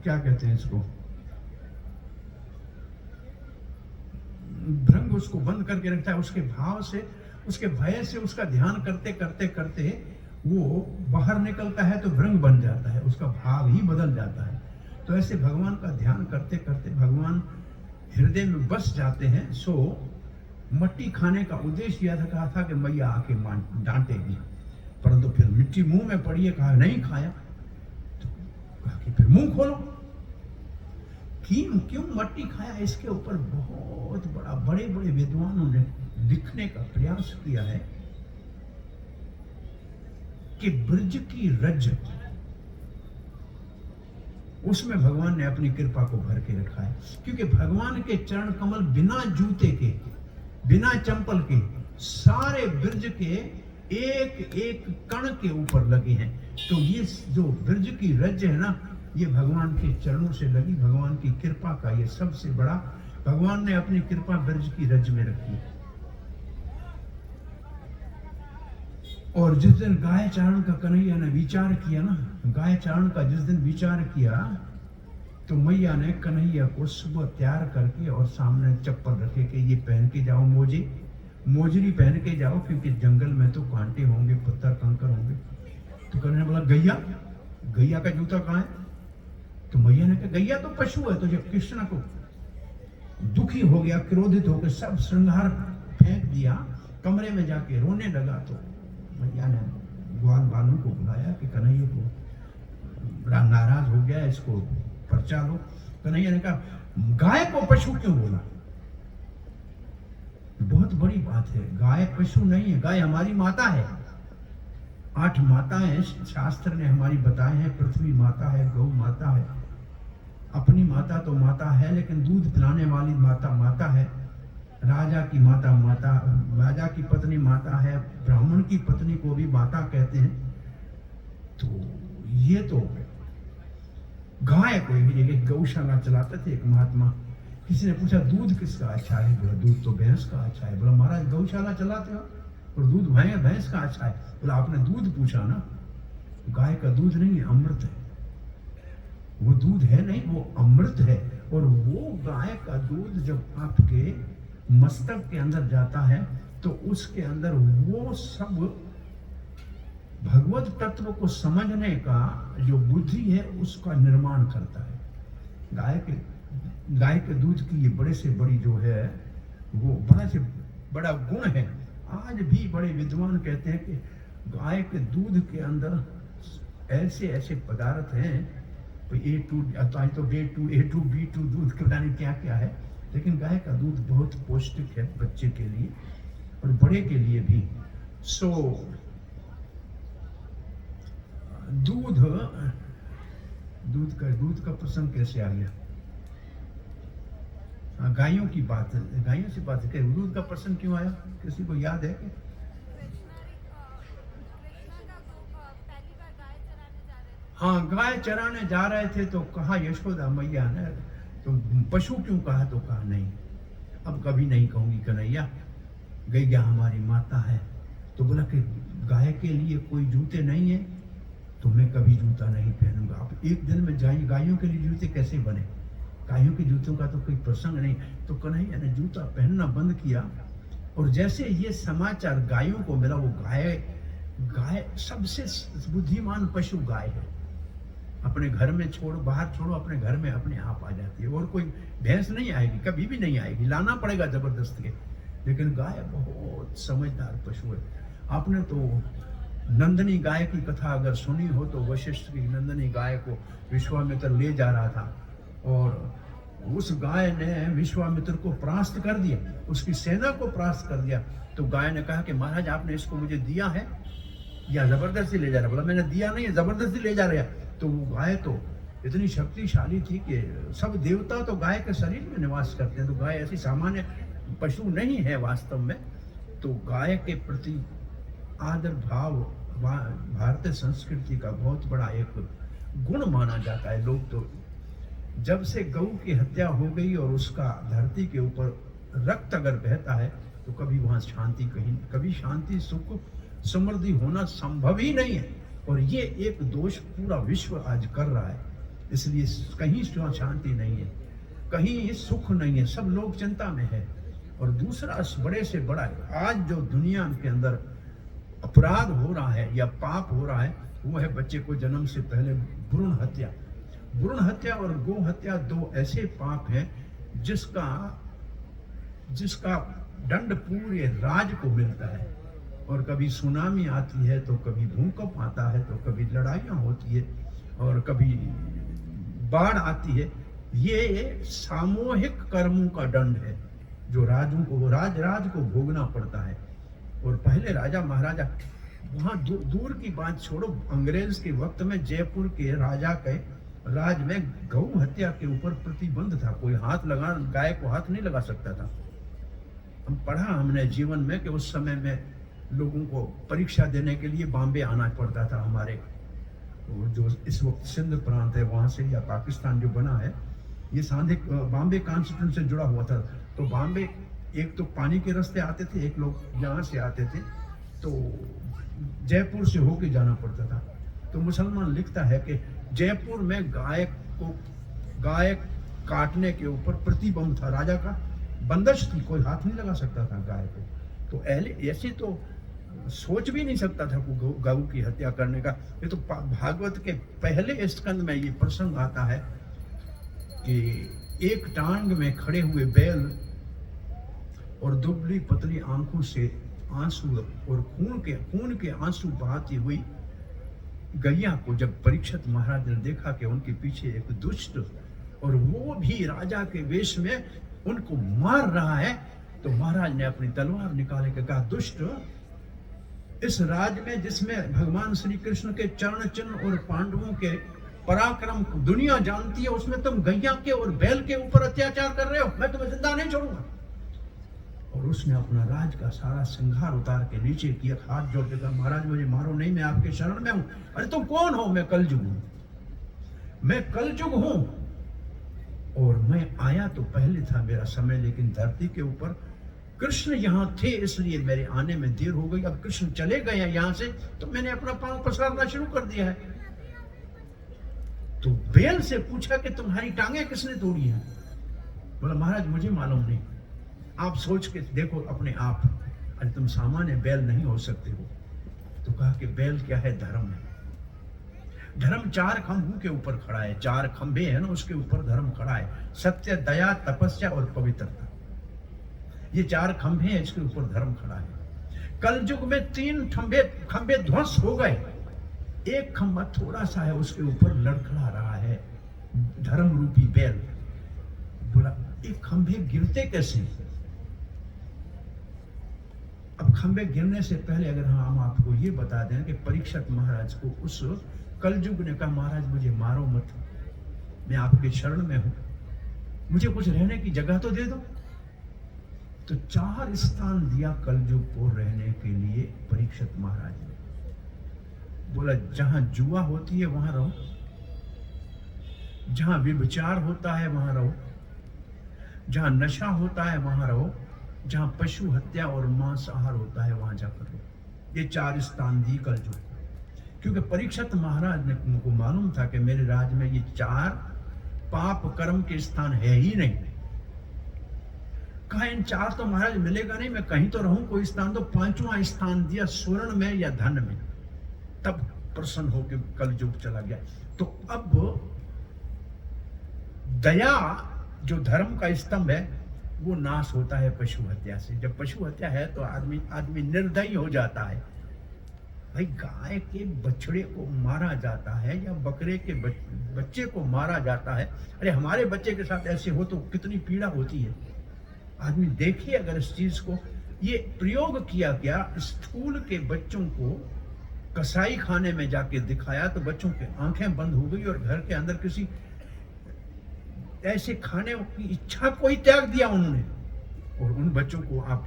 क्या कहते हैं इसको, भ्रंग उसको बंद करके रखता है। उसके भाव से, उसके भय से उसका ध्यान करते करते करते वो बाहर निकलता है तो भ्रंग बन जाता है, उसका भाव ही बदल जाता है। तो ऐसे भगवान का ध्यान करते करते भगवान हृदय में बस जाते हैं। सो मट्टी खाने का उद्देश्य यह कहा था कि मैया आके डांटेगी, परंतु फिर मिट्टी मुंह में पड़ी है, कहा नहीं खाया, तो कहा कि फिर मुंह खोलो। क्यों मट्टी खाया, इसके ऊपर बहुत बड़े बड़े विद्वानों ने लिखने का प्रयास किया है कि ब्रज की रज, उसमें भगवान ने अपनी कृपा को भर के रखा है। क्योंकि भगवान के चरण कमल बिना जूते के, बिना चंपल के, सारे ब्रज के एक एक कण के ऊपर लगे हैं। तो ये जो ब्रज की रज है ना, ये भगवान के चरणों से लगी, भगवान की कृपा का ये सबसे बड़ा, भगवान ने अपनी कृपा ब्रज की रज में रखी। और जिस दिन गाय चारण का कन्हैया ने विचार किया ना, गाय चारण का जिस दिन विचार किया, तो मैया ने कन्हैया को सुबह तैयार करके और सामने चप्पल रखे कि ये पहन के जाओ, मोजरी पहन के जाओ, क्योंकि जंगल में तो कांटे होंगे, पत्थर कंकर होंगे। तो कन्हैया बोला गैया का जूता कहाँ है? तो मैया ने कहा गैया तो पशु है। तो जब कृष्ण को दुखी हो गया, क्रोधित होकर सब श्रृंगार फेंक दिया, कमरे में जाके रोने लगा, तो मैया ने ग्वाल वालों को बुलाया कि कन्हैया को बड़ा नाराज हो गया, इसको पर्चा लो। कन्हैया ने कहा गाय को पशु क्यों बोला? बहुत बड़ी बात है, गाय पशु नहीं है, गाय हमारी माता है। 8 माताएं शास्त्र ने हमारी बताए हैं, पृथ्वी माता है, गौ माता है, अपनी माता तो माता है, लेकिन दूध पिलाने वाली माता माता है, राजा की माता राजा की पत्नी माता है, ब्राह्मण की पत्नी को भी माता कहते हैं। तो ये तो गाय को एक गौशाला चलाते थे एक महात्मा। किसी ने पूछा दूध किसका अच्छा है? बोला दूध तो भैंस का अच्छा है। बोला महाराज गौशाला चलाते हो और दूध भैंस का अच्छा है? बोला आपने दूध पूछा ना, गाय का दूध नहीं है, अमृत है। वो दूध है नहीं, वो अमृत है। और वो गाय का दूध जब आपके मस्तक के अंदर जाता है तो उसके अंदर वो सब भगवत तत्व को समझने का जो बुद्धि है उसका निर्माण करता है। गाय के दूध की ये बड़े से बड़ी जो है वो बड़ा से बड़ा गुण है। आज भी बड़े विद्वान कहते हैं कि गाय के दूध के अंदर ऐसे ऐसे पदार्थ हैं, तो A2, B2 दूध के बताने क्या क्या है, लेकिन गाय का दूध बहुत पौष्टिक है बच्चे के लिए और बड़े के लिए भी। सो दूध का प्रसंग कैसे आ गया? गायों की बात है, गायों से बात है। दूध का प्रसंग क्यों आया, किसी को याद है? हाँ, गाय चराने जा रहे थे तो कहा यशोदा मैया ने, तो पशु क्यों कहा? तो कहा नहीं, अब कभी नहीं कहूंगी कन्हैया, गैया हमारी माता है। तो बोला कि गाय के लिए कोई जूते नहीं है तो मैं कभी जूता नहीं पहनूंगा। अब एक दिन में गायों के लिए जूते कैसे बने? गायों के जूतों का तो कोई प्रसंग नहीं। तो कन्हैया ने जूता पहनना बंद किया। और जैसे ये समाचार गायों को मिला, वो गाय सबसे बुद्धिमान पशु गाय है। अपने घर में बाहर छोड़ो, अपने घर में अपने आप आ जाती है। और कोई भैंस नहीं आएगी, कभी भी नहीं आएगी, लाना पड़ेगा जबरदस्त के। लेकिन गाय बहुत समझदार पशु है। आपने तो नंदनी गाय की कथा अगर सुनी हो तो वशिष्ठ की नंदनी गाय को विश्वामित्र ले जा रहा था और उस गाय ने विश्वामित्र को परास्त कर दिया, उसकी सेना को परास्त कर दिया। तो गाय ने कहा कि महाराज आपने इसको मुझे दिया है या जबरदस्ती ले जा रहा? बोला मैंने दिया नहीं है, जबरदस्ती ले जा रहा। तो वो गाय तो इतनी शक्तिशाली थी कि सब देवता तो गाय के शरीर में निवास करते हैं, तो गाय ऐसी सामान्य पशु नहीं है वास्तव में। तो गाय के प्रति आदर भाव भारतीय संस्कृति का बहुत बड़ा एक गुण माना जाता है। लोग तो जब से गौ की हत्या हो गई और उसका धरती के ऊपर रक्त अगर बहता है तो कभी वहां शांति कभी शांति सुख समृद्धि होना संभव ही नहीं है। और ये एक दोष पूरा विश्व आज कर रहा है। इसलिए कहीं शांति नहीं है, कहीं सुख नहीं है, सब लोग चिंता में है। और दूसरा बड़े से बड़ा आज जो दुनिया के अंदर अपराध हो रहा है या पाप हो रहा है, वो है बच्चे को जन्म से पहले भ्रूण हत्या। भ्रूण हत्या और गौ हत्या दो ऐसे पाप हैं जिसका दंड पूरे राज्य को मिलता है। और कभी सुनामी आती है, तो कभी भूकंप आता है, तो कभी लड़ाइयाँ होती है, और कभी बाढ़ आती है। ये सामूहिक कर्मों का दंड है जो राजों को राज को भोगना पड़ता है। और पहले राजा महाराजा, वहाँ दूर की बात छोड़ो, अंग्रेज के वक्त में जयपुर के राजा के राज में गौ हत्या के ऊपर प्रतिबंध था। कोई गाय को हाथ नहीं लगा सकता था। हमने जीवन में कि उस समय में लोगों को परीक्षा देने के लिए बॉम्बे आना पड़ता था। हमारे जो इस वक्त सिंध प्रांत है वहाँ से, या पाकिस्तान जो बना है, ये बॉम्बे कॉन्स्टिट्यूशन से जुड़ा हुआ था। तो बॉम्बे एक तो पानी के रास्ते आते थे, एक लोग यहाँ से आते थे, तो जयपुर से होके जाना पड़ता था। तो मुसलमान लिखता है कि जयपुर में गाय काटने के ऊपर प्रतिबंध था, राजा का बंदिश थी, कोई हाथ नहीं लगा सकता था गाय को। तो ऐसे तो सोच भी नहीं सकता था गौ की हत्या करने का। ये तो भागवत के पहले स्कंद में ये प्रसंग आता है कि एक टांग में खड़े हुए बैल और दुबली पतली आंखों से आंसू और खून के आंसू बहाती हुई गैया को जब परीक्षित महाराज ने देखा कि उनके पीछे एक दुष्ट, और वो भी राजा के वेश में उनको मार रहा है, तो महाराज ने अपनी तलवार निकाले के कहा, दुष्ट, इस राज में जिसमें भगवान श्री कृष्ण के चरण चिन्ह और पांडवों के पराक्रम दुनिया जानती है, उसमें तुम गैया के और बैल के ऊपर अत्याचार कर रहे हो, मैं तुम्हें जिंदा नहीं छोड़ूंगा। और उसने अपना राज का सारा श्रृंगार उतार के नीचे किया, हाथ जोड़ के कहा, महाराज मुझे मारो नहीं, मैं आपके शरण में हूं। अरे तुम कौन हो? मैं कलयुग हूं, मैं कलयुग हूं, और मैं आया तो पहले था मेरा समय, लेकिन धरती के ऊपर कृष्ण यहां थे, इसलिए मेरे आने में देर हो गई। अब कृष्ण चले गए हैं यहां से, तो मैंने अपना पांव पसारना शुरू कर दिया है। तो बैल से पूछा कि तुम्हारी टांगे किसने तोड़ी है? बोला, महाराज मुझे मालूम नहीं, आप सोच के देखो अपने आप, अरे तुम सामान्य बैल नहीं हो सकते हो। तो कहा कि बैल क्या है? धर्म है। धर्म 4 खंभों के ऊपर खड़ा है, 4 खंभे हैं ना, उसके ऊपर धर्म खड़ा है। सत्य, दया, तपस्या और पवित्रता, ये 4 खंभे हैं, इसके ऊपर धर्म खड़ा है। कलयुग में 3 खंभे ध्वंस हो गए, एक खंभा थोड़ा सा है, उसके ऊपर लड़खड़ा रहा है धर्म रूपी बैल। बोला, ये खंभे गिरते कैसे? अब खंभे गिरने से पहले अगर हम आपको ये बता दें कि परीक्षित महाराज को उस कलयुग ने कहा, महाराज मुझे मारो मत, मैं आपके शरण में हूं, मुझे कुछ रहने की जगह तो दे दो। तो 4 स्थान दिया कलयुग को रहने के लिए परीक्षित महाराज ने। बोला, जहां जुआ होती है वहां रहो, जहां व्यभिचार होता है वहां रहो, जहां नशा होता है वहां रहो, जहां पशु हत्या और मांसाहार होता है वहां जाकर रहो। ये 4 स्थान दी कलयुग, क्योंकि परीक्षित महाराज ने उनको मालूम था कि मेरे राज में ये 4 पाप कर्म के स्थान है ही नहीं। कहा, इन 4 तो महाराज मिलेगा नहीं, मैं कहीं तो रहूं, कोई स्थान तो 5वां स्थान दिया, स्वर्ण में या धन में। तब प्रसन्न होकर कलयुग चला गया। तो अब दया जो धर्म का स्तंभ है, वो नाश होता है पशु हत्या से। जब पशु हत्या है तो आदमी निर्दयी हो जाता है। भाई, गाय के बछड़े को मारा जाता है या बकरे के बच्चे को मारा जाता है, अरे हमारे बच्चे के साथ ऐसे हो तो कितनी पीड़ा होती है। आदमी देखिए अगर इस चीज को, ये प्रयोग किया गया, स्कूल के बच्चों को कसाई खाने में जाके दिखाया तो बच्चों की आंखें बंद हो गई, और घर के अंदर किसी ऐसे खाने की इच्छा को ही त्याग दिया उन्होंने। और उन बच्चों को आप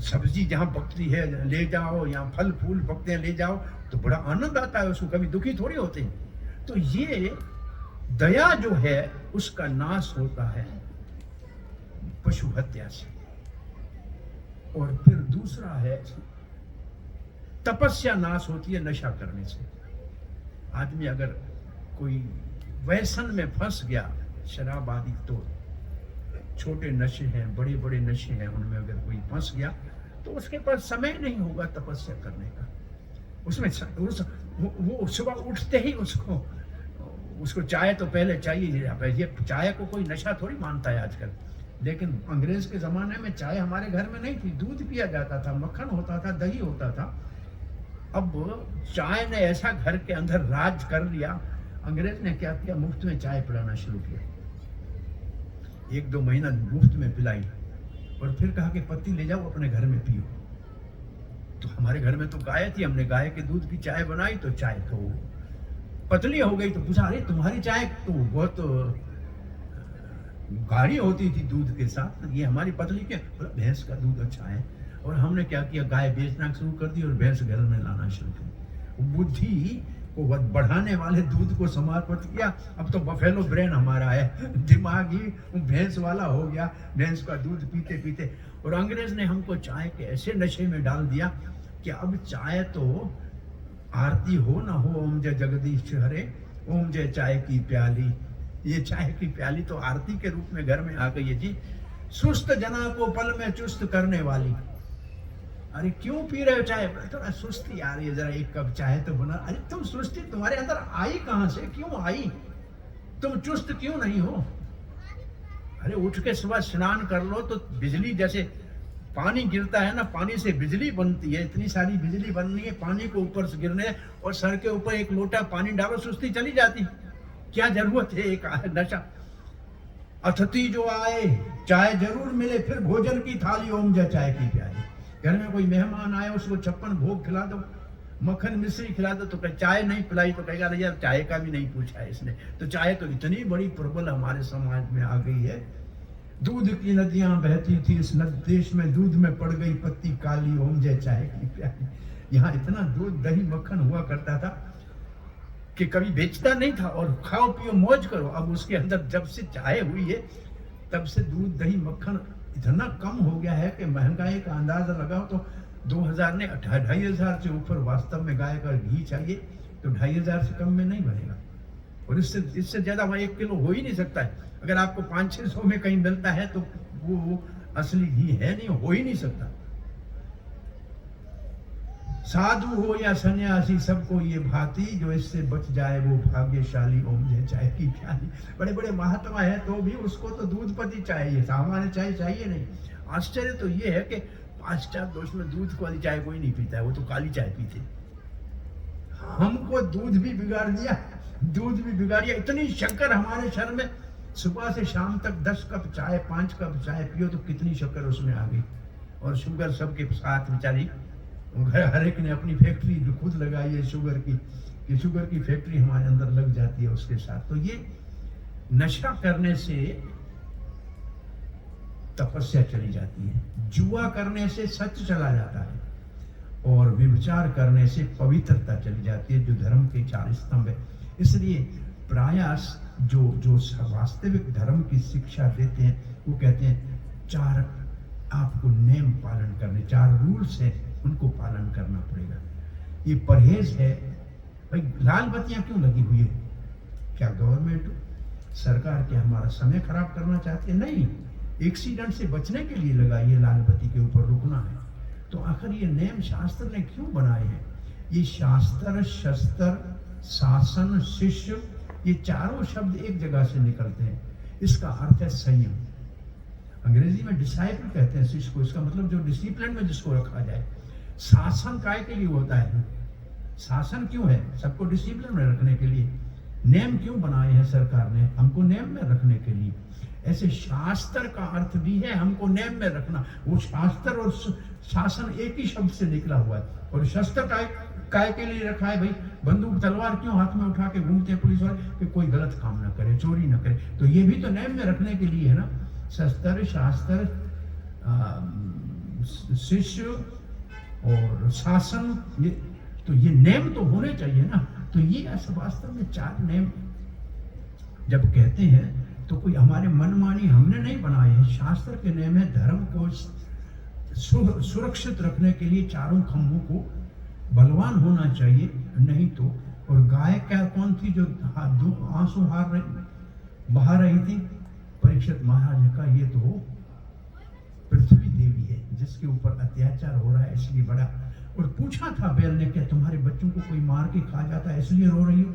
सब्जी जहां पकती है ले जाओ, या फल फूल पकते हैं ले जाओ, तो बड़ा आनंद आता है उसको, कभी दुखी थोड़ी होते हैं। तो ये दया जो है उसका नाश होता है पशु हत्या से। और फिर दूसरा है तपस्या नाश होती है नशा करने से। आदमी अगर कोई व्यसन में फंस गया, शराब आदि तो छोटे नशे हैं, बड़े बड़े नशे हैं, उनमें अगर कोई फंस गया तो उसके पास समय नहीं होगा तपस्या करने का। उसमें वो सुबह उठते ही उसको चाय तो पहले चाहिए। ये चाय को कोई नशा थोड़ी मानता है आजकल, लेकिन अंग्रेज के ज़माने में चाय हमारे घर में नहीं थी, दूध पिया जाता था, मक्खन होता था, दही होता था। अब चाय ने ऐसा घर के अंदर राज कर लिया, अंग्रेज ने क्या किया, मुफ्त में चाय पिलाना शुरू किया। 1-2 महीना मुफ्त में पिलाई और फिर कहा कि पत्ती ले जाओ अपने घर में पियो। तो हमारे घर में तो गाय थी, हमने गाय के दूध की चाय बनाई, तो चाय तो पतली हो गई। तो पूछा, अरे तुम्हारी चाय तो बहुत गाढ़ी होती थी दूध के साथ, ये हमारी पतली क्या? बोला भैंस का दूध अच्छा है। और हमने क्या किया, गाय बेचना शुरू कर दी और भैंस घर में लाना शुरू कर। बुद्धि को बढ़ाने वाले दूध को समर्पित किया। अब तो बफेलो ब्रेन हमारा है, दिमाग ही भैंस वाला हो गया, भैंस का दूध पीते पीते। और अंग्रेज ने हमको चाय के ऐसे नशे में डाल दिया कि अब चाय तो आरती हो ना हो, ओम जय जगदीश हरे, ओम जय चाय की प्याली, ये चाय की प्याली तो आरती के रूप में घर में आ गई है जी। सुस्त जना को पल में चुस्त करने वाली। अरे क्यों पी रहे हो चाय? थोड़ा सुस्ती आ रही है, जरा एक कप चाय तो बना। अरे तुम सुस्ती तुम्हारे अंदर आई कहां से, क्यों आई? तुम चुस्त क्यों नहीं हो? अरे उठ के सुबह स्नान कर लो तो बिजली, जैसे पानी गिरता है ना, पानी से बिजली बनती है, इतनी सारी बिजली बननी है, पानी को ऊपर से गिरने और सर के ऊपर एक लोटा पानी डालो, सुस्ती चली जाती। क्या जरूरत है एक नशा? अतिथि जो आए चाय जरूर मिले, फिर भोजन की थाली ओम जय चाय की प्याली। घर में कोई मेहमान आए, उसको 56 भोग खिला दो, मक्खन मिश्री खिला दो, तो चाय नहीं पिलाई तो कहेगा यार चाय का भी नहीं पूछा है इसने। तो चाय तो इतनी बड़ी प्रबल हमारे समाज में आ गई है। दूध की नदियां बहती थी इस देश में, दूध में पड़ गई पत्ती काली, ओम जय चाय की प्याली। यहाँ इतना दूध दही मक्खन हुआ करता था कि कभी बेचता नहीं था, और खाओ पियो मौज करो। अब उसके अंदर जब से चाय हुई है तब से दूध दही मक्खन इतना कम हो गया है कि महंगाई का अंदाजा लगाओ तो 2000 ने 2500 से ऊपर वास्तव में गाय का घी चाहिए, तो 2500 से कम में नहीं बनेगा। और इससे ज्यादा वहाँ 1 किलो हो ही नहीं सकता है। अगर आपको 500-600 में कहीं मिलता है तो वो असली घी है नहीं, हो ही नहीं सकता। साधु हो या सन्यासी सबको ये भांति, जो इससे बच जाए वो भाग्यशाली, ओम जय चाय की प्याली। बड़े बड़े महात्मा है तो भी उसको तो दूध पत्ती चाहिए, सामान्य चाय चाहिए नहीं। आश्चर्य तो ये है कि पाश्चात्य देश में दूध वाली चाय कोई नहीं पीता है, वो तो काली चाय पीते। हमको दूध भी बिगाड़ दिया, दूध भी बिगाड़िया। इतनी शक्कर हमारे शरीर में, सुबह से शाम तक 10 कप चाय 5 कप चाय पियो तो कितनी शक्कर उसमें आ गई। और शुगर सबके साथ बेचारी, हर एक ने अपनी फैक्ट्री खुद लगाई है शुगर की, कि शुगर की फैक्ट्री हमारे अंदर लग जाती है उसके साथ। तो ये नशा करने से तपस्या चली जाती है, जुआ करने से सच चला जाता है, और व्यभिचार करने से पवित्रता चली जाती है, जो धर्म के 4 स्तंभ है। इसलिए प्रयास जो वास्तविक धर्म की शिक्षा देते हैं, वो कहते हैं 4 आपको नियम पालन करने, 4 रूल्स है, उनको पालन करना पड़ेगा। ये परहेज है। भाई लाल बत्तियां क्यों लगी हुई है? क्या गवर्नमेंट सरकार क्या हमारा समय खराब करना चाहती है? नहीं, एक्सीडेंट से बचने के लिए लगाई है, लाल बत्ती के ऊपर रुकना है। तो आखिर ये नियम शास्त्र ने क्यों बनाए हैं? ये शास्त्र, शस्त्र, शासन, शिष्य, ये चारों शब्द एक जगह से निकलते हैं। इसका अर्थ है संयम। अंग्रेजी में डिसाइपल कहते हैं शिष्य को, इसका मतलब जो डिसिप्लिन में जिसको रखा जाए। शासन काय के लिए होता है? शासन क्यों है? सबको डिसिप्लिन में रखने के लिए। नियम क्यों बनाए हैं सरकार ने? हमको नियम में रखने के लिए। ऐसे शास्त्र का अर्थ भी है हमको नियम में रखना। वो शास्त्र और शासन एक ही शब्द से निकला हुआ है। और शस्त्र काय के लिए रखा है? भाई बंदूक तलवार क्यों हाथ में उठा के घूमते हैं पुलिस वाले? कि कोई गलत काम ना करे, चोरी ना करे। तो ये भी तो नियम में रखने के लिए है ना। शस्त्र, शास्त्र, शिष्य और शासन, ये नियम तो होने चाहिए ना। तो ये वास्तव में 4 नियम जब कहते हैं तो कोई हमारे मनमानी हमने नहीं बनाए हैं। शास्त्र के नियम है धर्म को सुरक्षित रखने के लिए। चारों खंभों को बलवान होना चाहिए, नहीं तो और गाय क्या कौन थी जो आंसू बहा रही थी? परीक्षित महाराज ने कहा ये तो पृथ्वी देवी है जिसके ऊपर अत्याचार हो रहा है इसलिए बड़ा। और पूछा था बैल ने, क्या तुम्हारे बच्चों को कोई मार के खा जाता है इसलिए रो रही हो?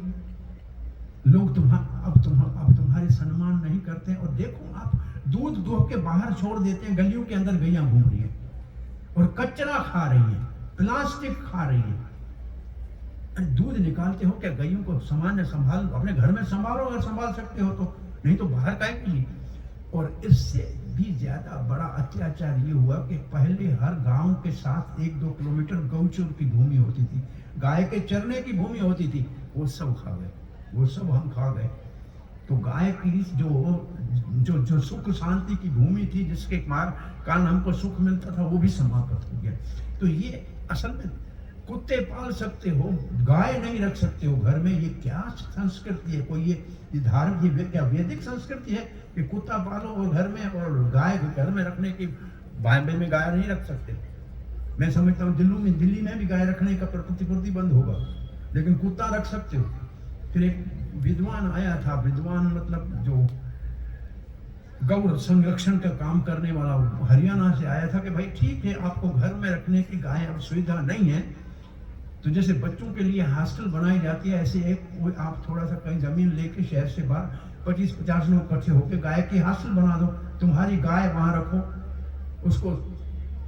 लोग अब तुम्हारे सम्मान नहीं करते। और देखो आप दूध दुह के बाहर छोड़ देते हैं, गलियों के अंदर गैया घूम रही है और कचरा खा रही है, प्लास्टिक खा रही है। दूध निकालते हो क्या? गैयों को सामान्य संभाल, अपने घर में संभालो अगर संभाल सकते हो तो, नहीं तो बाहर काहे के लिए? और इससे भी ज्यादा बड़ा अत्याचार ये हुआ कि पहले हर गांव के साथ 1-2 किलोमीटर गौचर की भूमि होती थी, गाय के चरने की भूमि होती थी, वो सब खा गए, वो सब हम खा गए। तो गाय की जो सुख शांति की भूमि थी, जिसके कारण हमको सुख मिलता था, वो भी समाप्त हो गया। तो ये असल में कुत्ते पाल सकते हो, गाय नहीं रख सकते हो घर में, ये क्या संस्कृति है? कोई ये धार्मिक, ये क्या वैदिक संस्कृति है कि कुत्ता पालो और घर में, और गाय घर में रखने की? बॉम्बे में गाय नहीं रख सकते। मैं समझता हूँ दिल्ली में भी गाय रखने का प्रतिबंध होगा, लेकिन कुत्ता रख सकते हो। फिर एक विद्वान आया था, विद्वान मतलब जो गौ संरक्षण का काम करने वाला, हरियाणा से आया था कि भाई ठीक है, आपको घर में रखने की गाय अब सुविधा नहीं है, तो जैसे बच्चों के लिए हॉस्टल बनाई जाती है, ऐसे एक आप थोड़ा सा कहीं जमीन लेके शहर से बाहर 25-50 लोग इकट्ठे होकर गाय की हॉस्टल बना दो, तुम्हारी गाय वहां रखो, उसको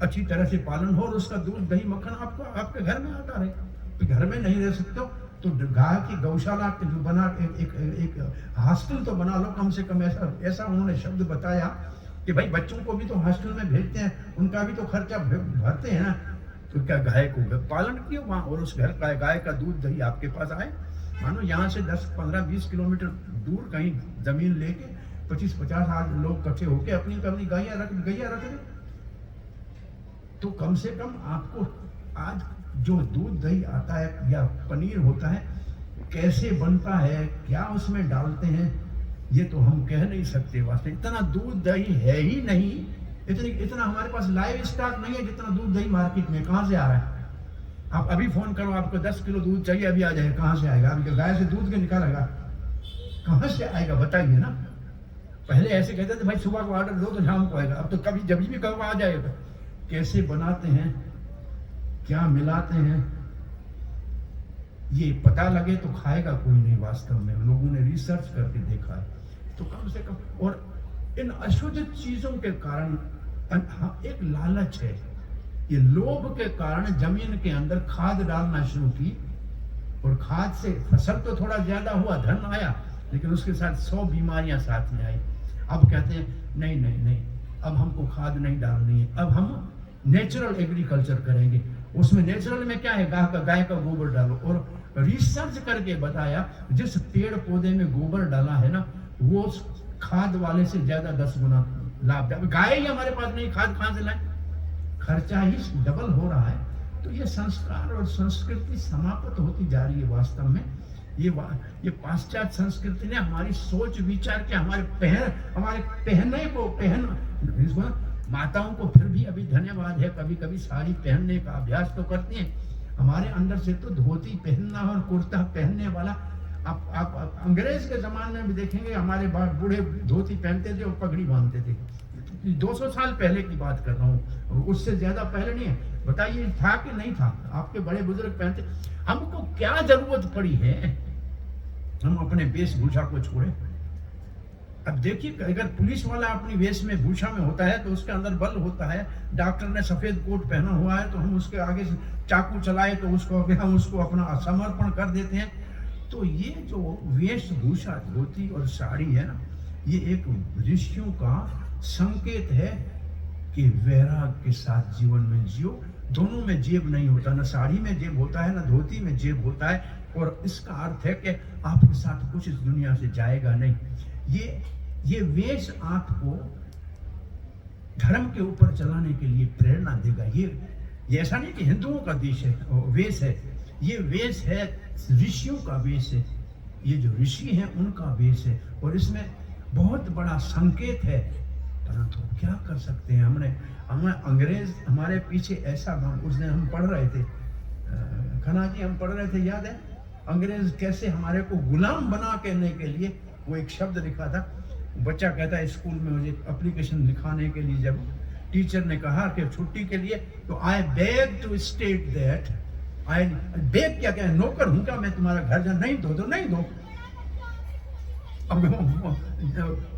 अच्छी तरह से पालन हो और उसका दूध दही मक्खन आपको आपके घर में आता रहे। तो घर में नहीं रह सकते हो तो गाय की गौशाला जो बना एक हॉस्टल तो बना लो कम से कम। ऐसा उन्होंने शब्द बताया कि भाई बच्चों को भी तो हॉस्टल में भेजते हैं, उनका भी तो खर्चा भरते हैं ना, तो क्या गाय को पालन किया वहाँ, और उस घर का गाय का दूध दही आपके पास आए। मानो यहाँ से 10, 15, 20 किलोमीटर दूर कहीं जमीन लेके 25-50 लोग इकट्ठे होके अपनी गैया रख दे, तो कम से कम आपको आज जो दूध दही आता है या पनीर होता है, कैसे बनता है, क्या उसमें डालते हैं, ये तो हम कह नहीं सकते। वास्तव इतना दूध दही है ही नहीं, इतना हमारे पास लाइव स्टॉक नहीं है जितना दूध दही मार्केट में। कहाँ से आ रहा है? आप अभी फोन करो, आपको 10 किलो दूध चाहिए, अभी आ जाएगा। कहाँ से आएगा? अभी गाय से दूध के निकालेगा, कहाँ से आएगा बताइए ना। पहले ऐसे कहते थे भाई सुबह को ऑर्डर दो तो शाम को आएगा, अब तो कभी जब भी कहो आ जाएगा। कैसे बनाते हैं, क्या मिलाते हैं, ये पता लगे तो खाएगा कोई नहीं। वास्तव में लोगों ने रिसर्च करके देखा है, तो कम से कम। और इन अशुद्ध चीजों के कारण एक लालच है, ये लोभ के कारण जमीन के अंदर खाद डालना शुरू की, और खाद से फसल तो थोड़ा ज्यादा हुआ, धन आया, लेकिन उसके साथ 100 बीमारियां साथ में आई। अब कहते हैं नहीं नहीं नहीं, अब हमको खाद नहीं डालनी है, अब हम नेचुरल एग्रीकल्चर करेंगे। उसमें नेचुरल में क्या है? गाय का गोबर डालो। और रिसर्च करके बताया जिस पेड़ पौधे में गोबर डाला है ना, वो खाद वाले से ज्यादा 10 गुना लाभदायक। गाय ही हमारे पास नहीं, खाद कहां से लाए? खर्चा ही डबल हो रहा है। तो ये संस्कार और संस्कृति समाप्त होती जा रही है। वास्तव में ये पाश्चात्य संस्कृति ने हमारी सोच विचार के, हमारे पहनने को माताओं को फिर भी अभी धन्यवाद है, कभी कभी साड़ी पहनने का अभ्यास तो करती हैं। हमारे अंदर से तो धोती पहनना और कुर्ता पहनने वाला, आप अंग्रेज के जमाने में भी देखेंगे, हमारे बूढ़े धोती पहनते थे और पगड़ी बांधते थे। 200 साल पहले की बात कर रहा हूँ, उससे ज्यादा पहले नहीं है। बताइए था कि नहीं था? आपके बड़े बुजुर्ग पहनते। हमको क्या जरूरत पड़ी है हम अपने वेशभूषा को छोड़े? अब देखिए, अगर पुलिस वाला अपनी वेश में भूषा में होता है तो उसके अंदर बल होता है। डॉक्टर ने सफेद कोट पहना हुआ है तो हम उसके आगे चाकू चलाए तो हम उसको अपना समर्पण कर देते हैं। तो ये जो वेशभूषा, धोती और साड़ी है ना, ये एक ऋषियों का संकेत है कि वैराग के साथ जीवन में जियो। दोनों में जेब नहीं होता, ना साड़ी में जेब होता है, ना धोती में जेब होता है। और इसका अर्थ है कि आपके साथ कुछ इस दुनिया से जाएगा नहीं। ये वेश आपको धर्म के ऊपर चलाने के लिए प्रेरणा देगा। ये ऐसा नहीं कि हिंदुओं का देश है, वेश है, ये वेश है ऋषियों का वेश है, ये जो ऋषि हैं उनका वेश है। और इसमें बहुत बड़ा संकेत है, परंतु क्या कर सकते हैं? हमने अंग्रेज हमारे पीछे ऐसा, उस दिन हम पढ़ रहे थे, खन्ना जी हम पढ़ रहे थे, याद है? अंग्रेज कैसे हमारे को गुलाम बना करने के लिए, वो एक शब्द लिखा था। बच्चा कहता है स्कूल में मुझे एप्लीकेशन लिखाने के लिए जब टीचर ने कहा कि छुट्टी के लिए, तो I beg to state that, I beg क्या क्या नौकर हूं क्या मैं तुम्हारा घर जा, नहीं दो नहीं दो। अब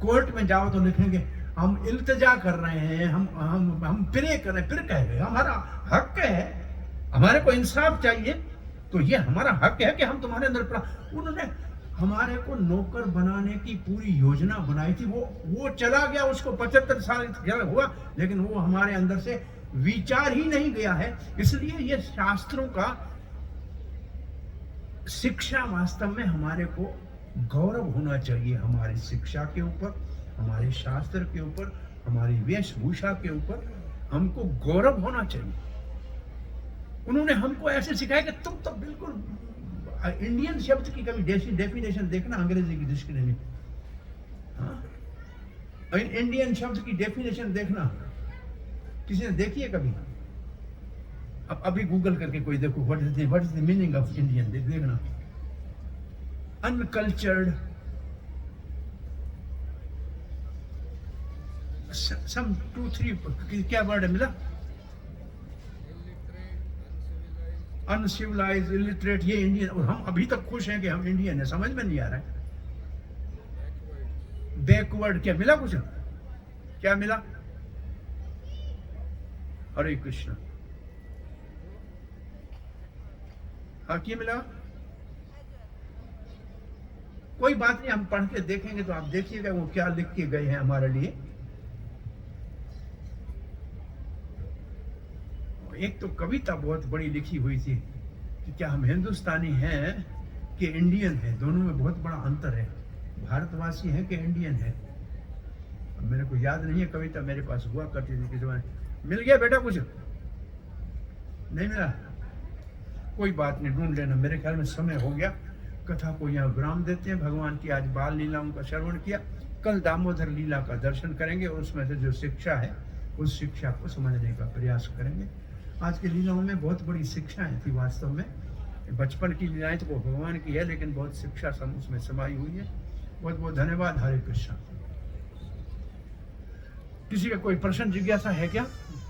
कोर्ट में जाओ तो लिखेंगे हम इल्तिजा कर रहे हैं, हम प्रे कर रहे हैं, फिर कह रहे हमारा हक है, हमारे को इंसाफ चाहिए, तो ये हमारा हक है कि हम तुम्हारे अंदर। उन्होंने हमारे को नौकर बनाने की पूरी योजना बनाई थी, वो चला गया, उसको 75 साल हुआ, लेकिन वो हमारे अंदर से विचार ही नहीं गया है। इसलिए ये शास्त्रों का शिक्षा वास्तव में हमारे को गौरव होना चाहिए, हमारी शिक्षा के ऊपर, हमारे शास्त्र के ऊपर, हमारी वेशभूषा के ऊपर हमको गौरव होना चाहिए। उन्होंने हमको ऐसे सिखाया कि तुम तो बिल्कुल इंडियन शब्द की कभी डेफिनेशन देखना अंग्रेजी की डिक्शनरी में, हाँ इंडियन शब्द की डेफिनेशन देखना, किसी ने देखी है कभी? अब अभी गूगल करके कोई देखो what is the meaning of Indian, देखना। अनकल्चर्ड, सम 2-3 क्या वर्ड है मिला? अनसिविलाइज, इलिटरेट, ये इंडियन। और हम अभी तक खुश हैं कि हम इंडियन है, समझ में नहीं आ रहा है। बैकवर्ड क्या मिला? कुछ क्या मिला? हरे कृष्ण, हाँ क्या मिला? कोई बात नहीं, हम पढ़ के देखेंगे, तो आप देखिएगा वो क्या लिख के गए हैं हमारे लिए। एक तो कविता बहुत बड़ी लिखी हुई थी कि क्या हम हिंदुस्तानी हैं कि इंडियन हैं, दोनों में बहुत बड़ा अंतर है। भारतवासी हैं कि इंडियन है, मेरे को याद नहीं है कविता, मेरे पास हुआ करती थी किसी में। मिल गया बेटा? कुछ नहीं मिला? कोई बात नहीं, ढूंढ लेना। मेरे ख्याल में समय हो गया, कथा को यहाँ विराम देते हैं। भगवान की आज बाल लीलाओं का श्रवण किया, कल दामोदर लीला का दर्शन करेंगे और उसमें से जो शिक्षा है उस शिक्षा को समझने का प्रयास करेंगे। आज की लीलाओं में बहुत बड़ी शिक्षाएं थी वास्तव में। बचपन की लीलाएं तो भगवान की है, लेकिन बहुत शिक्षा उसमें समाई हुई है। बहुत बहुत धन्यवाद। हरे कृष्ण। किसी का कोई प्रश्न जिज्ञासा है क्या?